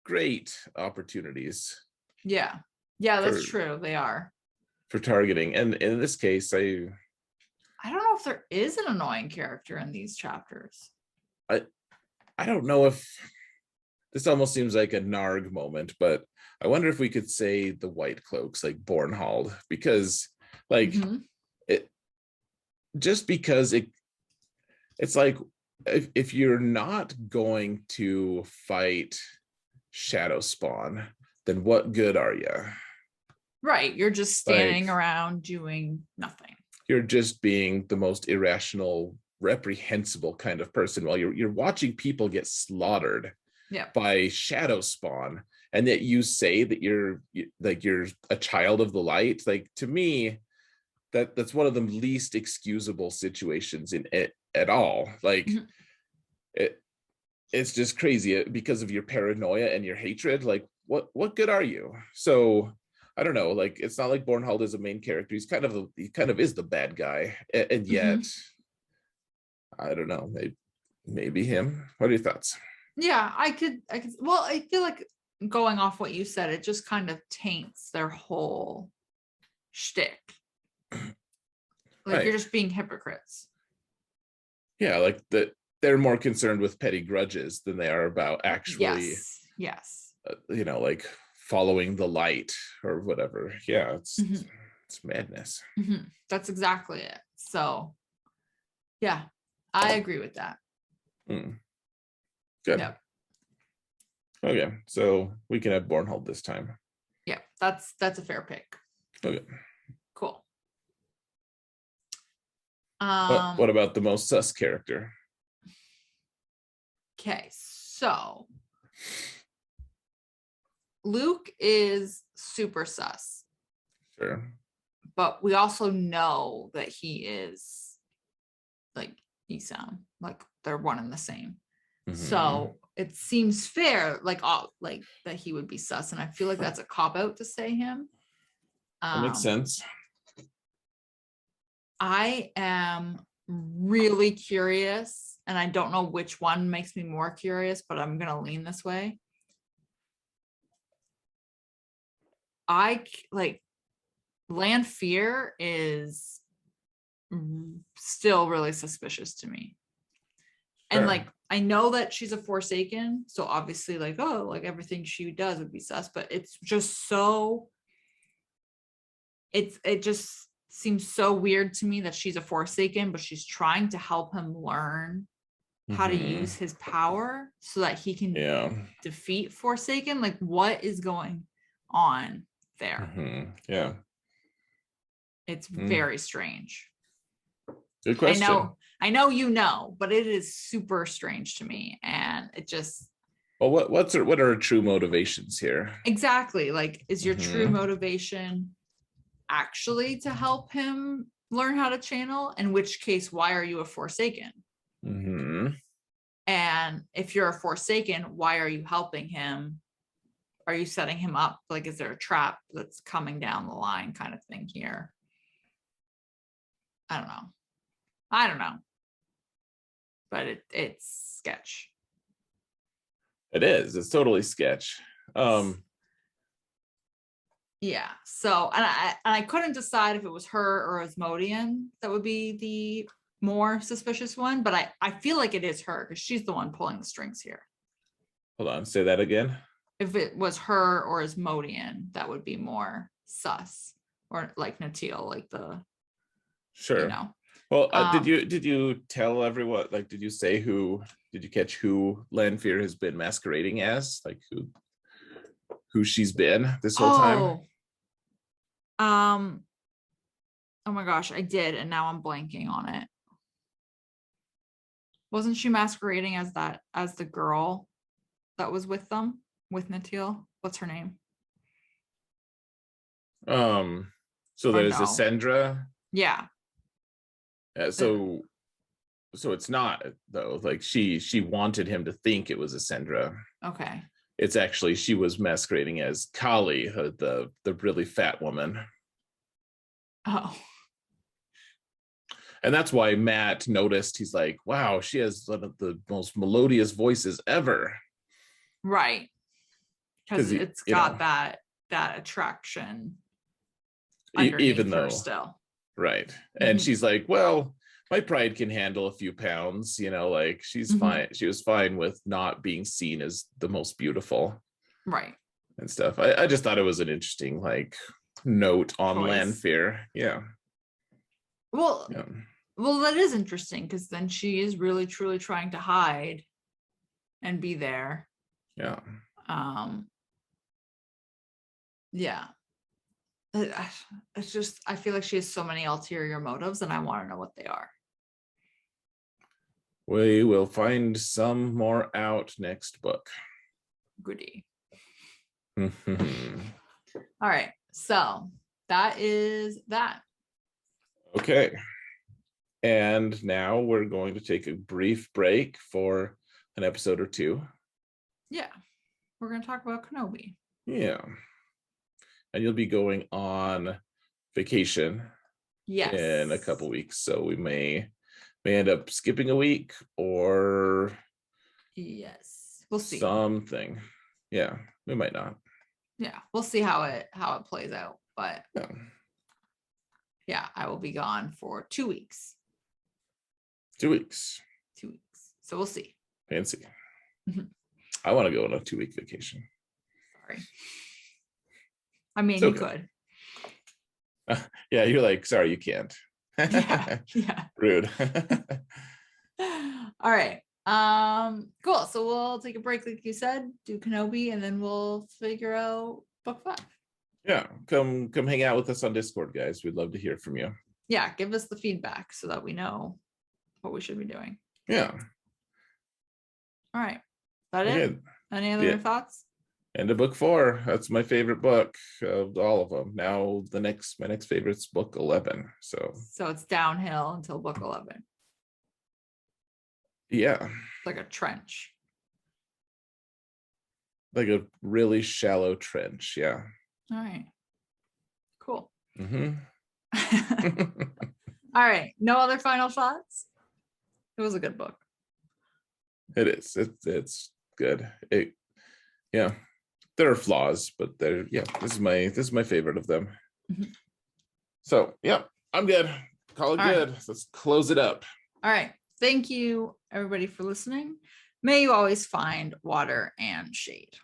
great opportunities. Yeah, that's true. They are for targeting, and in this case, I don't know if there is an annoying character in these chapters. I don't know if this almost seems like a Narg moment, but I wonder if we could say the White Cloaks, like Bornhald, because it just because it's like if you're not going to fight Shadow Spawn, then what good are you? Right, you're just standing around doing nothing. You're just being the most irrational, reprehensible kind of person while you're watching people get slaughtered by Shadow Spawn, and that you say that you're a child of the light, like, to me, that's one of the least excusable situations in it at all. Like, Mhm. it's just crazy because of your paranoia and your hatred. Like, what good are you? So I don't know, like, it's not like Bornhold is a main character. He kind of is the bad guy, and yet Mhm. I don't know, maybe him. What are your thoughts? Yeah, I could well, I feel like going off what you said, it just kind of taints their whole shtick. Like, you're Right. just being hypocrites. Yeah, like that they're more concerned with petty grudges than they are about actually, Yes. Yes. like, following the light or whatever. Yeah, Mhm. it's madness. That's exactly it. So, yeah, I agree with that. Hmm. Good. Yeah. Okay, so we can have Bornhold this time. Yeah, that's a fair pick. Okay. Cool. What about the most sus character? Okay, so Luke is super sus, Sure. but we also know that he is like Esam, like they're one and the same. Mhm. So it seems fair, like that he would be sus, and I feel like that's a cop out to say him. That makes sense. I am really curious, and I don't know which one makes me more curious, but I'm gonna lean this way. Like Lanfear is still really suspicious to me. And Sure. like, I know that she's a Forsaken, so obviously, like, oh, like everything she does would be sus, but it's just so it just seems so weird to me that she's a Forsaken, but she's trying to help him learn how to Mhm. use his power so that he can Yeah. defeat Forsaken. Like, what is going on there? Yeah. It's Mm. very strange. Good I question. know you know, but it is super strange to me. And it just Well, what are her true motivations here? exactly, like, is your true Mhm. motivation actually to help him learn how to channel? In which case, why are you a Forsaken? Mhm. And if you're a Forsaken, why are you helping him? Are you setting him up? Like, is there a trap that's coming down the line kind of thing here? I don't know. I don't know. But it's sketch. It is. It's totally sketch. Yeah. So, and I couldn't decide if it was her or Asmodean that would be the more suspicious one, but I feel like it is her because she's the one pulling the strings here. Hold on, say that again. If it was her or Asmodean, that would be more sus, or like Natil, like the, Sure. Well, um, did you tell everyone, like, did you catch who Lanfear has been masquerading as? Like, who she's been this whole time? oh, um, oh my gosh, I did, and now I'm blanking on it. Wasn't she masquerading as the girl that was with them, with Natil? What's her name? So Or there's a no? Sendra. Yeah. So it's not, though. Like, she wanted him to think it was a Sendra. Okay. It's actually, she was masquerading as Kali, the really fat woman. Oh, And that's why Matt noticed. He's like, wow, she has one of the most melodious voices ever. right. Because Because it's got that attraction even underneath her though, still. right. And Mm-hmm. she's like, well, my pride can handle a few pounds, like, she's Mm-hmm. fine. She was fine with not being seen as the most beautiful Right. and stuff. I just thought it was an interesting, like, note on Choice. Lanfear. Yeah. Well, Yeah. well, that is interesting because then she is really truly trying to hide and be there. Yeah. Um, yeah. It's just, I feel like she has so many ulterior motives, and I want to know what they are. We will find some more out next book. Goody. Mhm. All right. So that is that. Okay. And now we're going to take a brief break for an episode or two. Yeah. We're going to talk about Kenobi. Yeah. And you'll be going on vacation Yes. in a couple weeks. So we may end up skipping a week or Yes. We'll see. something. Yeah, we might not. Yeah. We'll see how it plays out. But Yeah. yeah, I will be gone for 2 weeks. 2 weeks. 2 weeks. So we'll see. Fancy. Mhm. I want to go on a 2-week vacation. Sorry. I mean, So you good. could. Yeah, you're like, sorry, you can't. Yeah. Yeah. Rude. All right. Cool. So we'll take a break, like you said, do Kenobi, and then we'll figure out book 5. Yeah, come hang out with us on Discord, guys. We'd love to hear from you. Yeah, give us the feedback so that we know what we should be doing. Yeah. All right. That Okay. it? Any other thoughts? End of book 4. That's my favorite book of all of them. Now my next favorite's book 11. So it's downhill until book 11. yeah. It's like a trench. Like a really shallow trench. Yeah. All right. Cool. Mm-hmm. All right. No other final thoughts? It was a good book. It is. It's good. Yeah. There are flaws, but this is my favorite of them. Mhm. So yeah, I'm good. Call it All good. right. Let's close it up. All right. Thank you, everybody, for listening. May you always find water and shade.